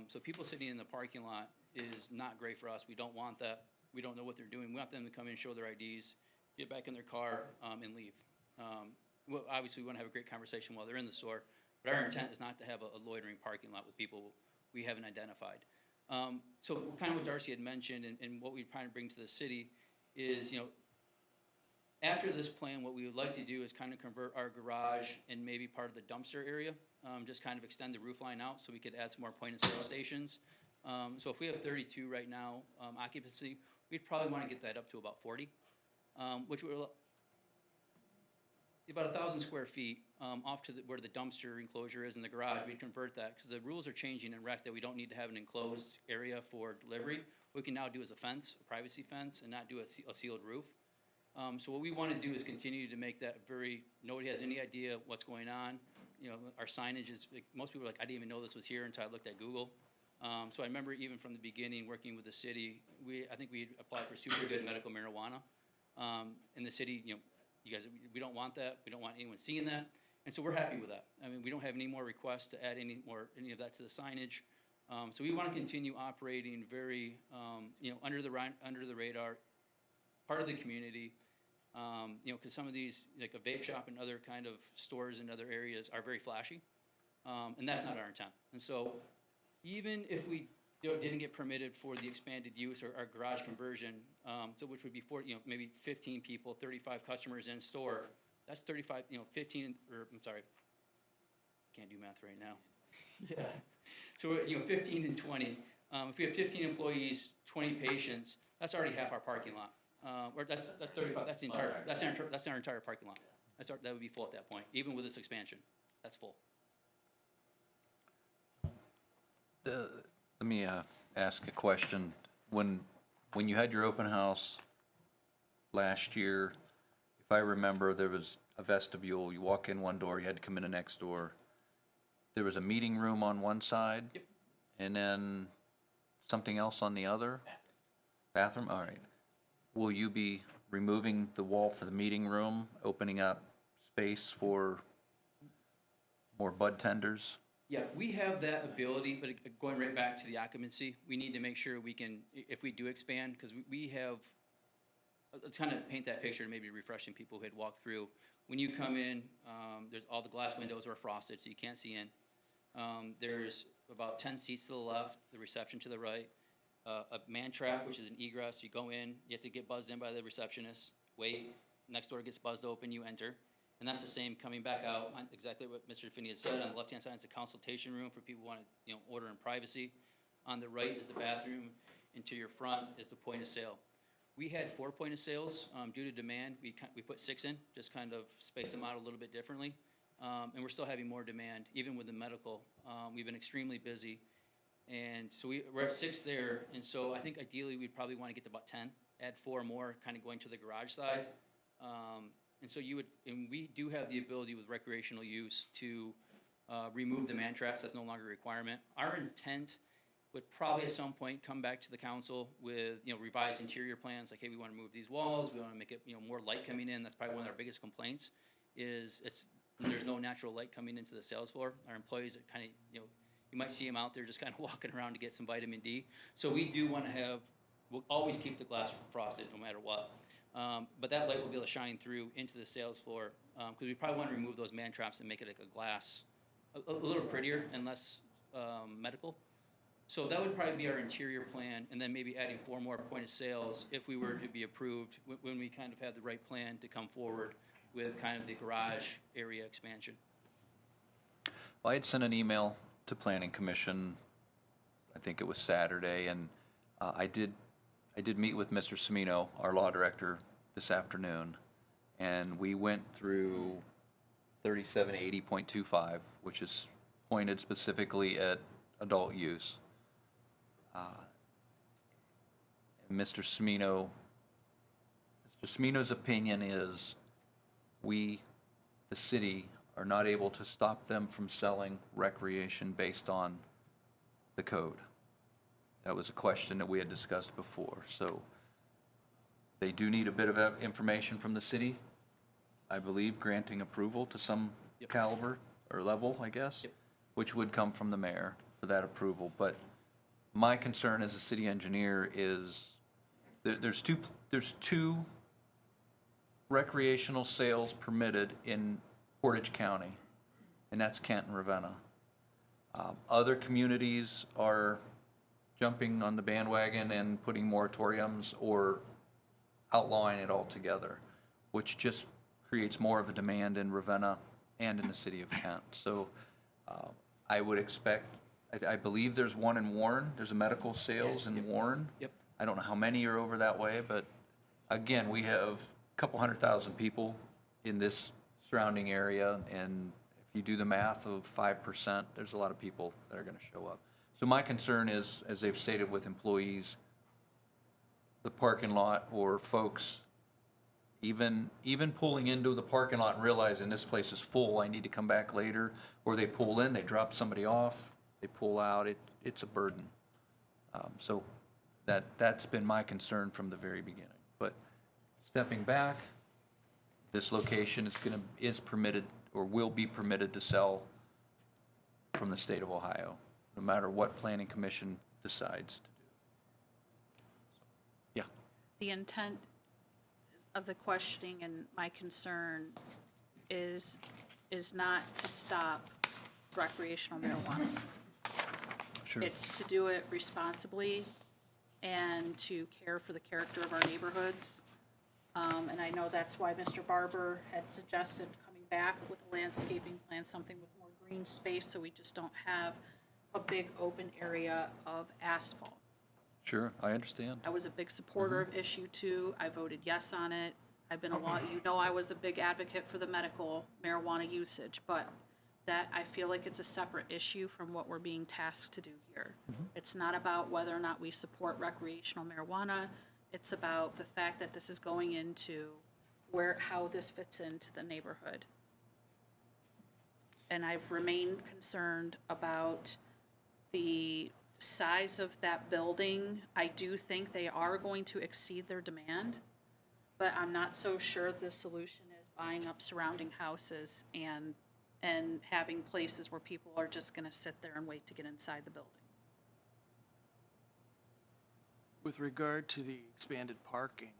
So people sitting in the parking lot is not great for us. We don't want that. We don't know what they're doing. We want them to come in, show their IDs, get back in their car, and leave. Well, obviously, we want to have a great conversation while they're in the store, but our intent is not to have a loitering parking lot with people we haven't identified. So kind of what Darcy had mentioned, and what we try to bring to the city is, after this plan, what we would like to do is kind of convert our garage and maybe part of the dumpster area, just kind of extend the roof line out so we could add some more point-of-sale stations. So if we have 32 right now occupancy, we'd probably want to get that up to about 40, which would about 1,000 square feet off to where the dumpster enclosure is in the garage. We'd convert that because the rules are changing in rec that we don't need to have an enclosed area for delivery. What we can now do is a fence, a privacy fence, and not do a sealed roof. So what we want to do is continue to make that nobody has any idea what's going on. You know, our signage is, most people are like, I didn't even know this was here until I looked at Google. So I remember even from the beginning, working with the city, I think we applied for super good medical marijuana. In the city, you know, you guys, we don't want that. We don't want anyone seeing that. And so we're happy with that. I mean, we don't have any more requests to add any of that to the signage. So we want to continue operating very, you know, under the radar, part of the community. You know, because some of these, like a vape shop and other kind of stores in other areas are very flashy, and that's not our intent. And so even if we didn't get permitted for the expanded use or our garage conversion, so which would be you know, maybe 15 people, 35 customers in store, that's 35, you know, 15, or I'm sorry, can't do math right now. Yeah. So, you know, 15 and 20. If we have 15 employees, 20 patients, that's already half our parking lot. Or that's 35, that's our entire parking lot. That would be full at that point, even with this expansion. That's full. Let me ask a question. When you had your open house last year, if I remember, there was a vestibule. You walk in one door, you had to come in the next door. There was a meeting room on one side, Yep. And then something else on the other? Bathroom? All right. Will you be removing the wall for the meeting room, opening up space for more bud tenders? Yeah, we have that ability, but going right back to the occupancy, we need to make sure we can, if we do expand, because we have, let's kind of paint that picture and maybe refreshing people who had walked through. When you come in, there's all the glass windows are frosted, so you can't see in. There's about 10 seats to the left, the reception to the right, a man trap, which is an egress. You go in, you have to get buzzed in by the receptionist, wait, next door gets buzzed open, you enter. And that's the same coming back out, exactly what Mr. Finney had said. On the left-hand side is a consultation room for people who want to, you know, order in privacy. On the right is the bathroom, and to your front is the point of sale. We had 4 point of sales. Due to demand, we put 6 in, just kind of space them out a little bit differently. And we're still having more demand, even with the medical. We've been extremely busy. And so we're at 6 there, and so I think ideally we'd probably want to get to about 10, add 4 more, kind of going to the garage side. And so and we do have the ability with recreational use to remove the man traps. That's no longer a requirement. Our intent would probably at some point come back to the council with, you know, revised interior plans, like, hey, we want to move these walls, we want to make it, you know, more light coming in. That's probably one of our biggest complaints is there's no natural light coming into the sales floor. Our employees are kind of, you know, you might see them out there just kind of walking around to get some vitamin D. So we do want to we'll always keep the glass frosted no matter what. But that light will be able to shine through into the sales floor because we probably want to remove those man traps and make it like a glass, a little prettier and less medical. So that would probably be our interior plan, and then maybe adding 4 more point of sales if we were to be approved when we kind of have the right plan to come forward with kind of the garage area expansion. Well, I had sent an email to Planning Commission, I think it was Saturday, and I did meet with Mr. Semino, our law director, this afternoon, and we went through 3780.25, which is pointed specifically at adult use. Mr. Semino's opinion is we, the city, are not able to stop them from selling recreation based on the code. That was a question that we had discussed before. So they do need a bit of information from the city, I believe, granting approval to some caliber or level, I guess, which would come from the mayor for that approval. But my concern as a city engineer is there's two recreational sales permitted in Portage County, and that's Kent and Ravenna. Other communities are jumping on the bandwagon and putting moratoriums or outlawing it altogether, which just creates more of a demand in Ravenna and in the city of Kent. So I would expect, I believe there's one in Warren. There's a medical sales in Warren. Yep. I don't know how many are over that way, but again, we have a couple 100,000 people in this surrounding area, and if you do the math of 5%, there's a lot of people that are going to show up. So my concern is, as they've stated with employees, the parking lot or folks even pulling into the parking lot and realizing this place is full, I need to come back later, or they pull in, they drop somebody off, they pull out, it's a burden. So that's been my concern from the very beginning. But stepping back, this location is permitted or will be permitted to sell from the state of Ohio, no matter what planning commission decides to do. Yeah. The intent of the questioning and my concern is not to stop recreational marijuana. Sure. It's to do it responsibly and to care for the character of our neighborhoods. And I know that's why Mr. Barber had suggested coming back with a landscaping plan, something with more green space, so we just don't have a big open area of asphalt. Sure, I understand. I was a big supporter of issue 2. I voted yes on it. I've been I was a big advocate for the medical marijuana usage, but that, I feel like it's a separate issue from what we're being tasked to do here. It's not about whether or not we support recreational marijuana. It's about the fact that this is going into how this fits into the neighborhood. And I've remained concerned about the size of that building. I do think they are going to exceed their demand, but I'm not so sure the solution is buying up surrounding houses and having places where people are just gonna sit there and wait to get inside the building. With regard to the expanded parking,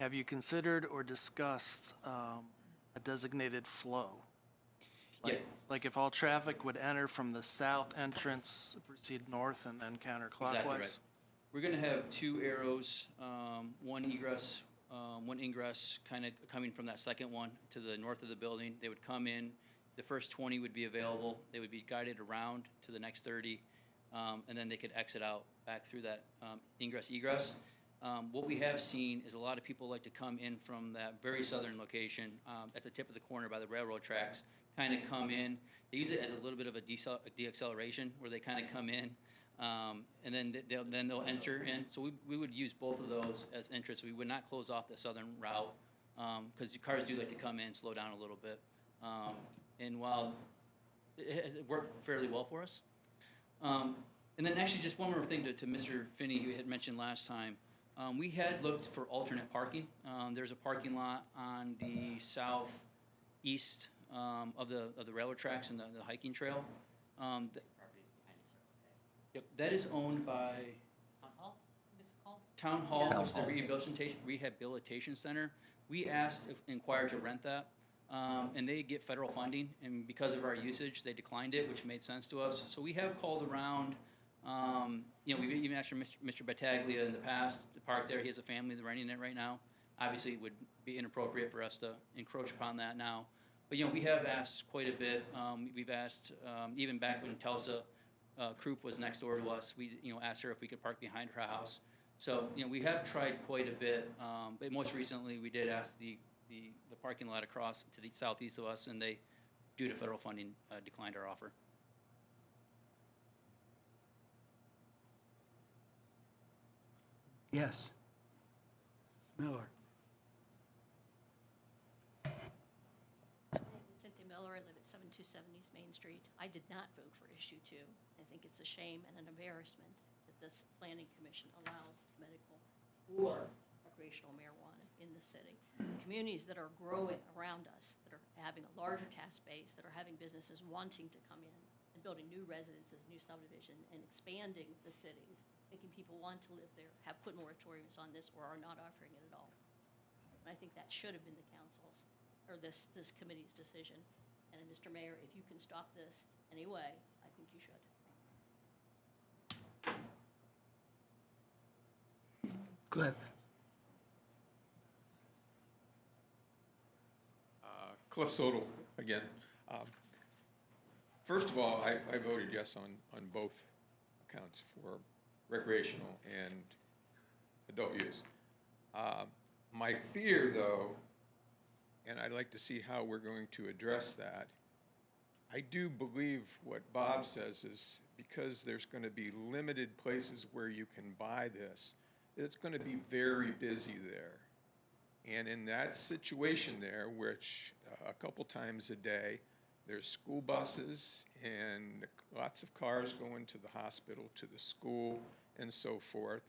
have you considered or discussed a designated flow? Like if all traffic would enter from the south entrance, proceed north, and then counterclockwise? Exactly right. We're gonna have 2 arrows, one egress, one ingress, kind of coming from that second one to the north of the building. They would come in, the first 20 would be available, they would be guided around to the next 30, and then they could exit out back through that ingress egress. What we have seen is a lot of people like to come in from that very southern location at the tip of the corner by the railroad tracks, kind of come in. They use it as a little bit of a deacceleration where they kind of come in and then they'll enter in. So we would use both of those as entrance. We would not close off the southern route because cars do like to come in, slow down a little bit. And while it worked fairly well for us. And then actually just one more thing to Mr. Finney, who had mentioned last time. We had looked for alternate parking. There's a parking lot on the southeast of the railroad tracks and the hiking trail. Yep, that is owned by Town Hall, what is it called? Town Hall, Town which is the Hall. rehabilitation center. We asked, inquired to rent that, and they get federal funding, and because of our usage, they declined it, which made sense to us. So we have called around, we've even asked for Mr. Battaglia in the past to park there. He has a family that's renting it right now. Obviously, it would be inappropriate for us to encroach upon that now. But, we have asked quite a bit. We've asked, even back when Tulsa Croup was next door to us, we, asked her if we could park behind her house. So, we have tried quite a bit, but most recently, we did ask the parking lot across to the southeast of us, and they, due to federal funding, declined our offer. Yes. Mrs. Miller. Cynthia Miller, I live at 7270 East Main Street. I did not vote for issue 2. I think it's a shame and an embarrassment that this planning commission allows medical or recreational marijuana in the city. Communities that are growing around us, that are having a larger tax base, that are having businesses wanting to come in and building new residences, new subdivision, and expanding the cities, making people want to live there, have put moratoriums on this or are not offering it at all. And I think that should have been the council's or this committee's decision. And Mr. Mayor, if you can stop this anyway, I think you should. Cliff. Cliff Sodal again. First of all, I voted yes on both accounts for recreational and adult use. My fear, though, and I'd like to see how we're going to address that, I do believe what Bob says is because there's going to be limited places where you can buy this, it's going to be very busy there. And in that situation there, which a couple times a day, there's school buses and lots of cars going to the hospital, to the school, and so forth.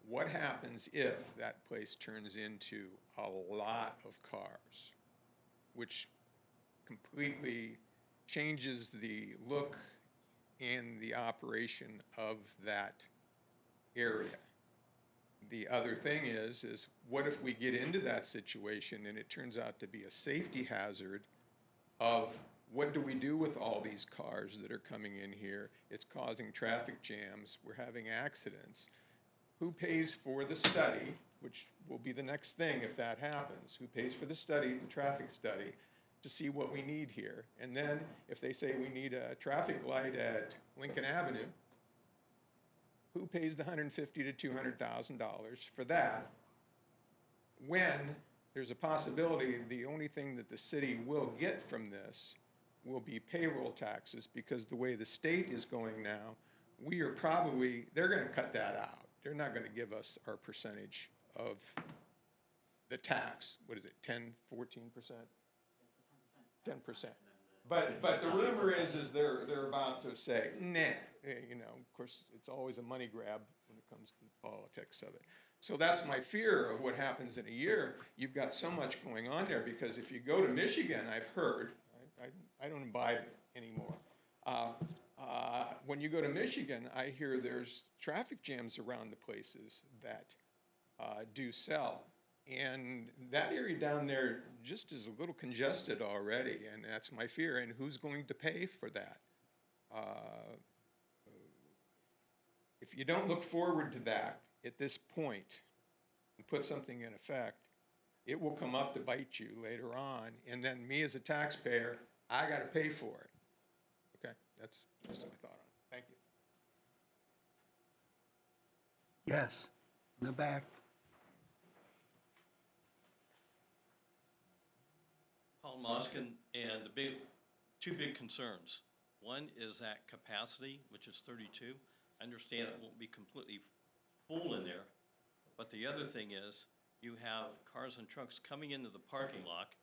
What happens if that place turns into a lot of cars, which completely changes the look and the operation of that area? The other thing is what if we get into that situation and it turns out to be a safety hazard of what do we do with all these cars that are coming in here? It's causing traffic jams, we're having accidents. Who pays for the study, which will be the next thing if that happens? Who pays for the study, the traffic study, to see what we need here? And then if they say we need a traffic light at Lincoln Avenue, who pays the $150,000 to $200,000 for that, when there's a possibility the only thing that the city will get from this will be payroll taxes, because the way the state is going now, they're going to cut that out. They're not going to give us our percentage of the tax. What is it, 10, 14%? 10%. But the rumor is they're about to say, nah, of course, it's always a money grab when it comes to the politics of it. So that's my fear of what happens in a year. You've got so much going on there, because if you go to Michigan, I've heard, I don't imbibe anymore. When you go to Michigan, I hear there's traffic jams around the places that do sell. And that area down there just is a little congested already, and that's my fear. And who's going to pay for that? If you don't look forward to that at this point and put something in effect, it will come up to bite you later on. And then me as a taxpayer, I got to pay for it. Okay, that's just my thought on it. Thank you. Yes, in the back. Paul Moskin, and two big concerns. One is that capacity, which is 32. I understand it won't be completely full in there, but the other thing is you have cars and trucks coming into the parking lot,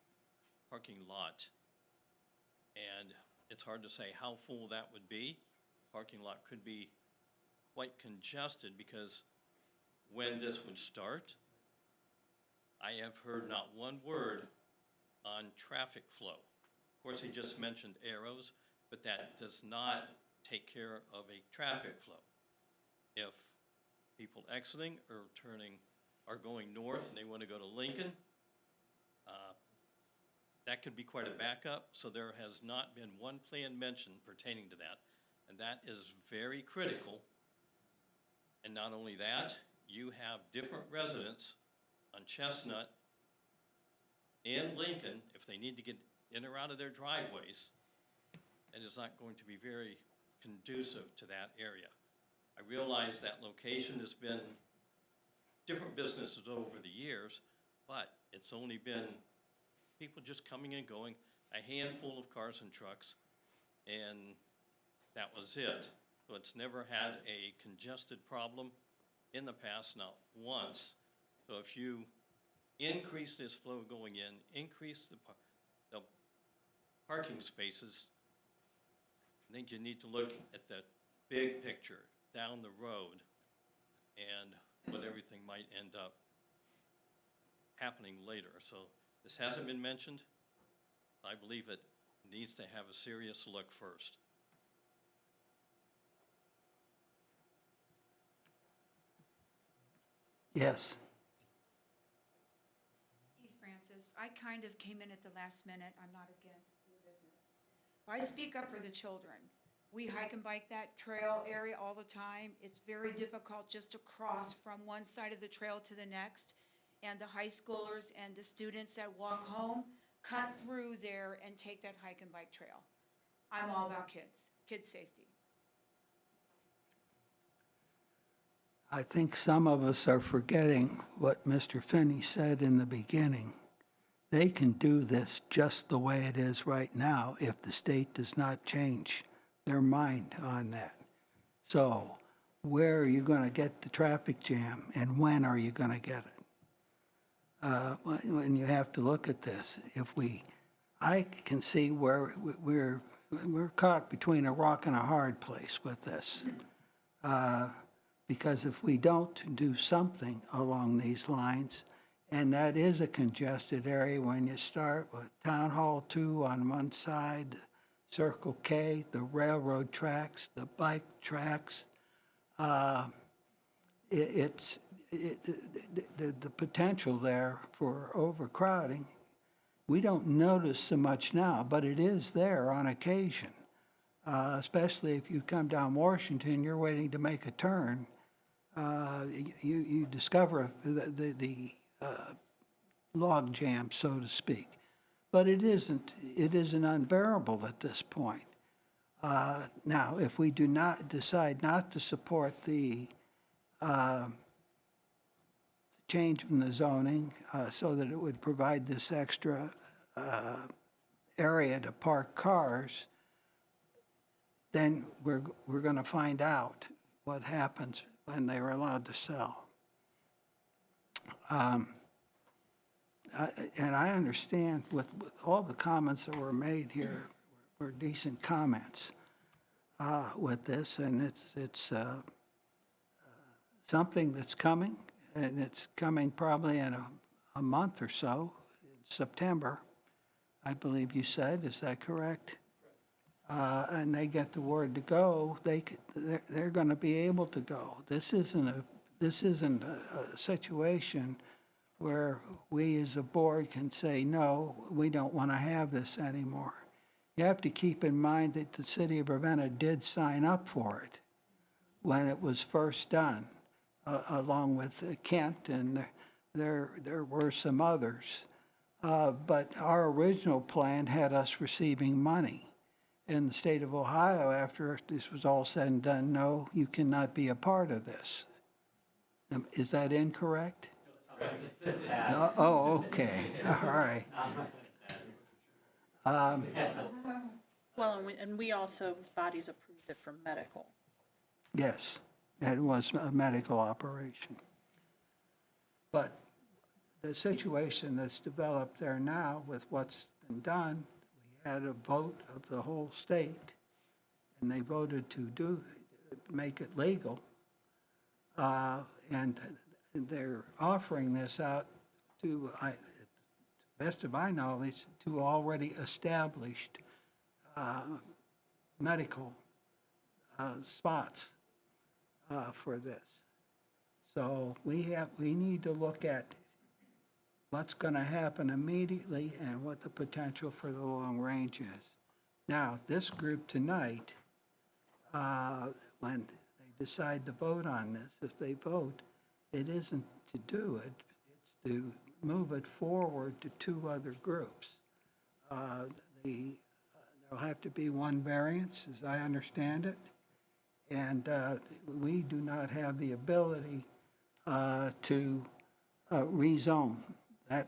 and it's hard to say how full that would be. Parking lot could be quite congested, because when this would start, I have heard not one word on traffic flow. Of course, he just mentioned arrows, but that does not take care of a traffic flow. If people exiting or turning are going north and they want to go to Lincoln, that could be quite a backup. So there has not been one plan mentioned pertaining to that, and that is very critical. And not only that, you have different residents on Chestnut and Lincoln, if they need to get in or out of their driveways, it is not going to be very conducive to that area. I realize that location has been different businesses over the years, but it's only been people just coming and going, a handful of cars and trucks, and that was it. So it's never had a congested problem in the past, not once. So if you increase this flow going in, increase the parking spaces, I think you need to look at the big picture down the road and what everything might end up happening later. So this hasn't been mentioned. I believe it needs to have a serious look first. Yes. Hey, Francis, I kind of came in at the last minute. I'm not against your business. I speak up for the children. We hike and bike that trail area all the time. It's very difficult just to cross from one side of the trail to the next. And the high schoolers and the students that walk home cut through there and take that hike and bike trail. I'm all about kids safety. I think some of us are forgetting what Mr. Finney said in the beginning. They can do this just the way it is right now if the state does not change their mind on that. So where are you going to get the traffic jam, and when are you going to get it? When you have to look at this, I can see where we're caught between a rock and a hard place with this. Because if we don't do something along these lines, and that is a congested area when you start with Town Hall 2 on one side, Circle K, the railroad tracks, the bike tracks, the potential there for overcrowding, we don't notice so much now, but it is there on occasion. Especially if you come down Washington, you're waiting to make a turn. You discover the log jam, so to speak. But it isn't unbearable at this point. Now, if we do not decide not to support the change in the zoning so that it would provide this extra area to park cars, then we're going to find out what happens when they are allowed to sell. And I understand with all the comments that were made here were decent comments with this, and it's something that's coming, and it's coming probably in a month or so, September, I believe you said. Is that correct? And they get the word to go, they're going to be able to go. This isn't a situation where we as a board can say, no, we don't want to have this anymore. You have to keep in mind that the city of Ravenna did sign up for it when it was first done, along with Kent, and there were some others. But our original plan had us receiving money. In the state of Ohio, after this was all said and done, no, you cannot be a part of this. Is that incorrect? Oh, okay, all right. Well, and we also, bodies approved it for medical. Yes, it was a medical operation. But the situation that's developed there now with what's been done, we had a vote of the whole state, and they voted to make it legal. And they're offering this out to, best of my knowledge, to already established medical spots for this. So we need to look at what's going to happen immediately and what the potential for the long range is. Now, this group tonight, when they decide to vote on this, if they vote, it isn't to do it, it's to move it forward to two other groups. There'll have to be one variance, as I understand it, and we do not have the ability to rezone. That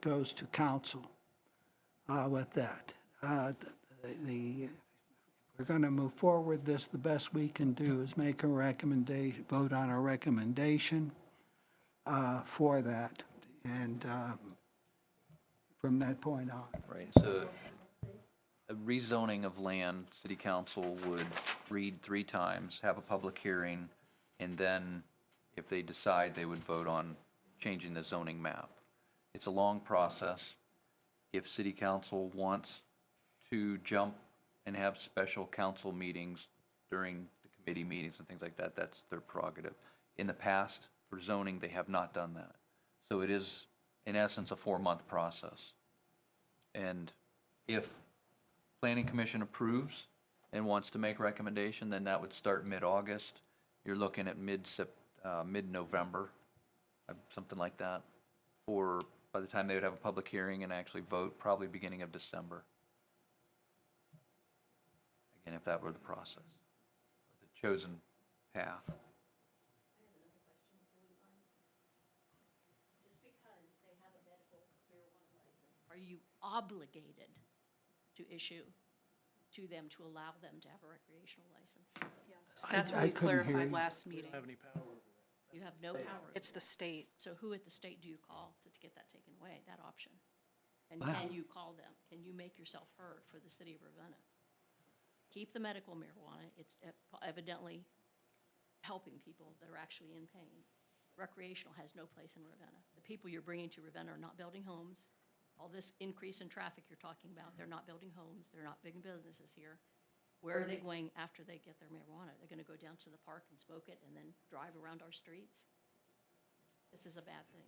goes to council with that. We're going to move forward this, the best we can do is make a recommendation, vote on a recommendation for that, and from that point on. Right, so a rezoning of land, city council would read 3 times, have a public hearing, and then if they decide, they would vote on changing the zoning map. It's a long process. If city council wants to jump and have special council meetings during the committee meetings and things like that, that's their prerogative. In the past, for zoning, they have not done that. So it is, in essence, a 4-month process. And if Planning Commission approves and wants to make a recommendation, then that would start mid-August. You're looking at mid-November, something like that, for by the time they would have a public hearing and actually vote, probably beginning of December. Again, if that were the process, the chosen path. you obligated to issue to them to allow them to have a recreational license? That's what I we couldn't hear clarified you. last meeting. Have any power? You have no power. It's the state. So who at the state do you call to get that taken away, that option? And Wow. can you call them? Can you make yourself heard for the city of Ravenna? Keep the medical marijuana. It's evidently helping people that are actually in pain. Recreational has no place in Ravenna. The people you're bringing to Ravenna are not building homes. All this increase in traffic you're talking about, they're not building homes. They're not big businesses here. Where are they going after they get their marijuana? They're going to go down to the park and smoke it and then drive around our streets? This is a bad thing.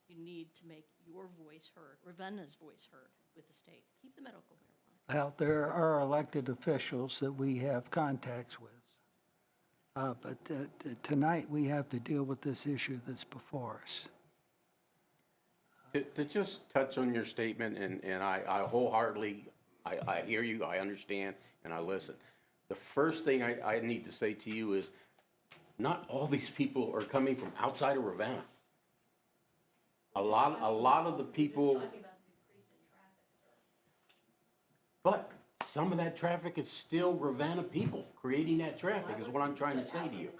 You need to make your voice heard, Ravenna's voice heard with the state. Keep the medical marijuana. Well, there are elected officials that we have contacts with. But tonight, we have to deal with this issue that's before us. To just touch on your statement, and I wholeheartedly, I hear you, I understand, and I listen. The first thing I need to say to you is, not all these people are coming from outside of Ravenna. A lot of the people. But some of that traffic is still Ravenna people creating that traffic, is what I'm trying to say to you.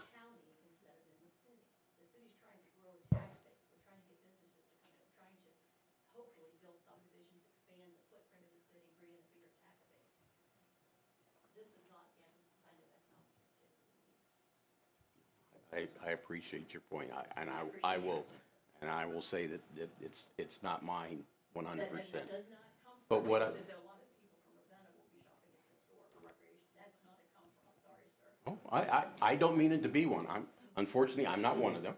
I appreciate your point, I will say that it's not mine 100%. But what I. Oh, I don't mean it to be one. Unfortunately, I'm not one of them.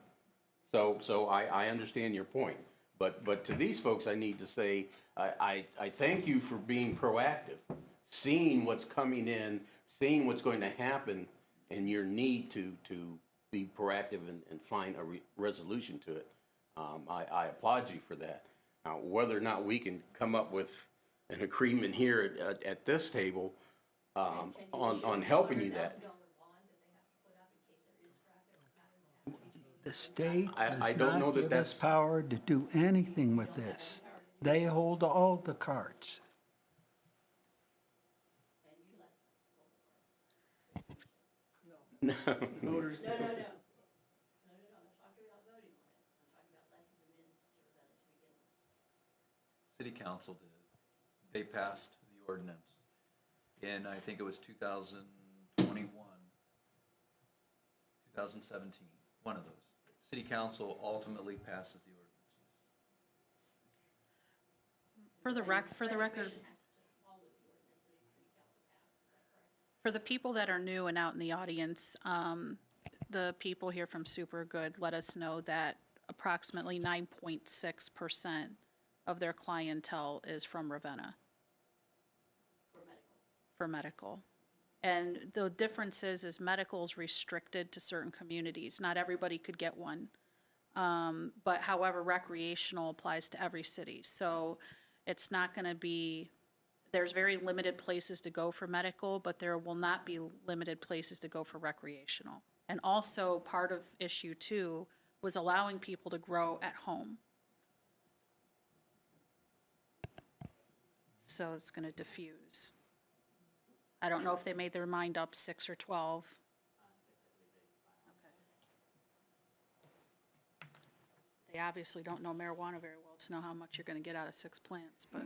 So I understand your point. But to these folks, I need to say, I thank you for being proactive, seeing what's coming in, seeing what's going to happen, and your need to be proactive and find a resolution to it. I applaud you for that. Now, whether or not we can come up with an agreement here at this table on helping you that. The state I does don't know not that give us that's- power to do anything with this. They hold all the cards. No. Voters. City council did. They passed the ordinance in, I think it was 2021, 2017, one of those. City council ultimately passes the ordinance. For the record, for the people that are new and out in the audience, the people here from Super Good let us know that approximately 9.6% of their clientele is from Ravenna. For medical. And the difference is medical is restricted to certain communities. Not everybody could get one. But however, recreational applies to every city. So it's not going to be, there's very limited places to go for medical, but there will not be limited places to go for recreational. And also, part of issue 2 was allowing people to grow at home. So it's going to diffuse. I don't know if they made their mind up 6 or 12. They obviously don't know marijuana very well to know how much you're going to get out of 6 plants, but.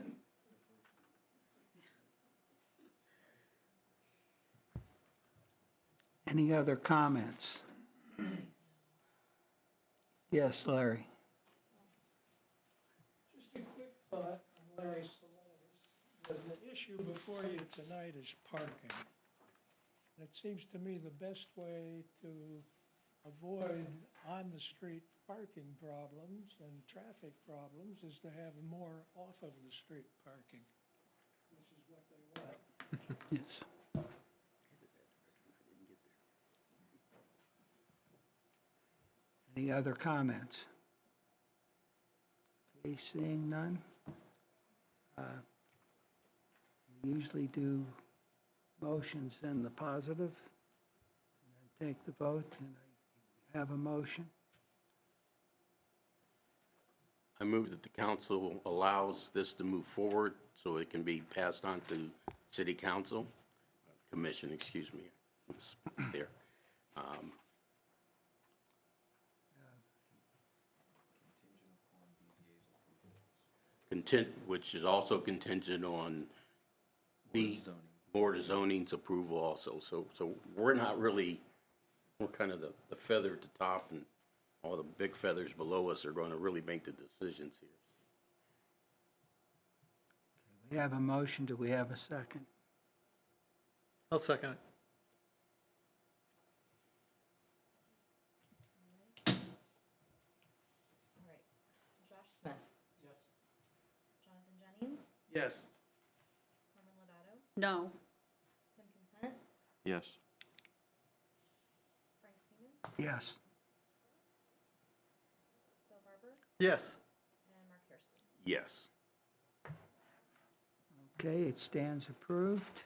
Any other comments? Yes, Larry. Just a quick thought, I'm Larry Salonis. The issue before you tonight is parking. And it seems to me the best way to avoid on-the-street parking problems and traffic problems is to have more off-of-the-street parking, which is what they want. Yes. Any other comments? Okay, seeing none. We usually do motions in the positive, and then take the vote, and I have a motion. I move that the council allows this to move forward so it can be passed on to city council, commission, excuse me, it's there. Which is also contingent on Board of Zoning's approval also. So we're not really, we're kind of the feather at the top, and all the big feathers below us are going to really make the decisions here. We have a motion. Do we have a second? I'll second it. All right. Josh Smith. Yes. Jonathan Jennings. Yes. Carmen Lodato. No. Tim Content. Yes. Frank Seaman. Yes. Bill Barber. Yes. And Mark Kirsten. Yes. Okay, it stands approved.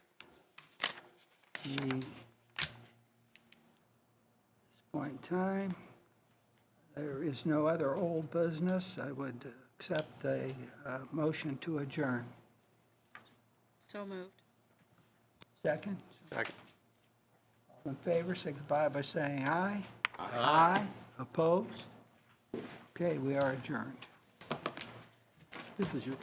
At this point in time, there is no other old business. I would accept a motion to adjourn. So moved. Second? Second. All in favor, signify by saying aye. Aye. Opposed? Okay, we are adjourned. This is your.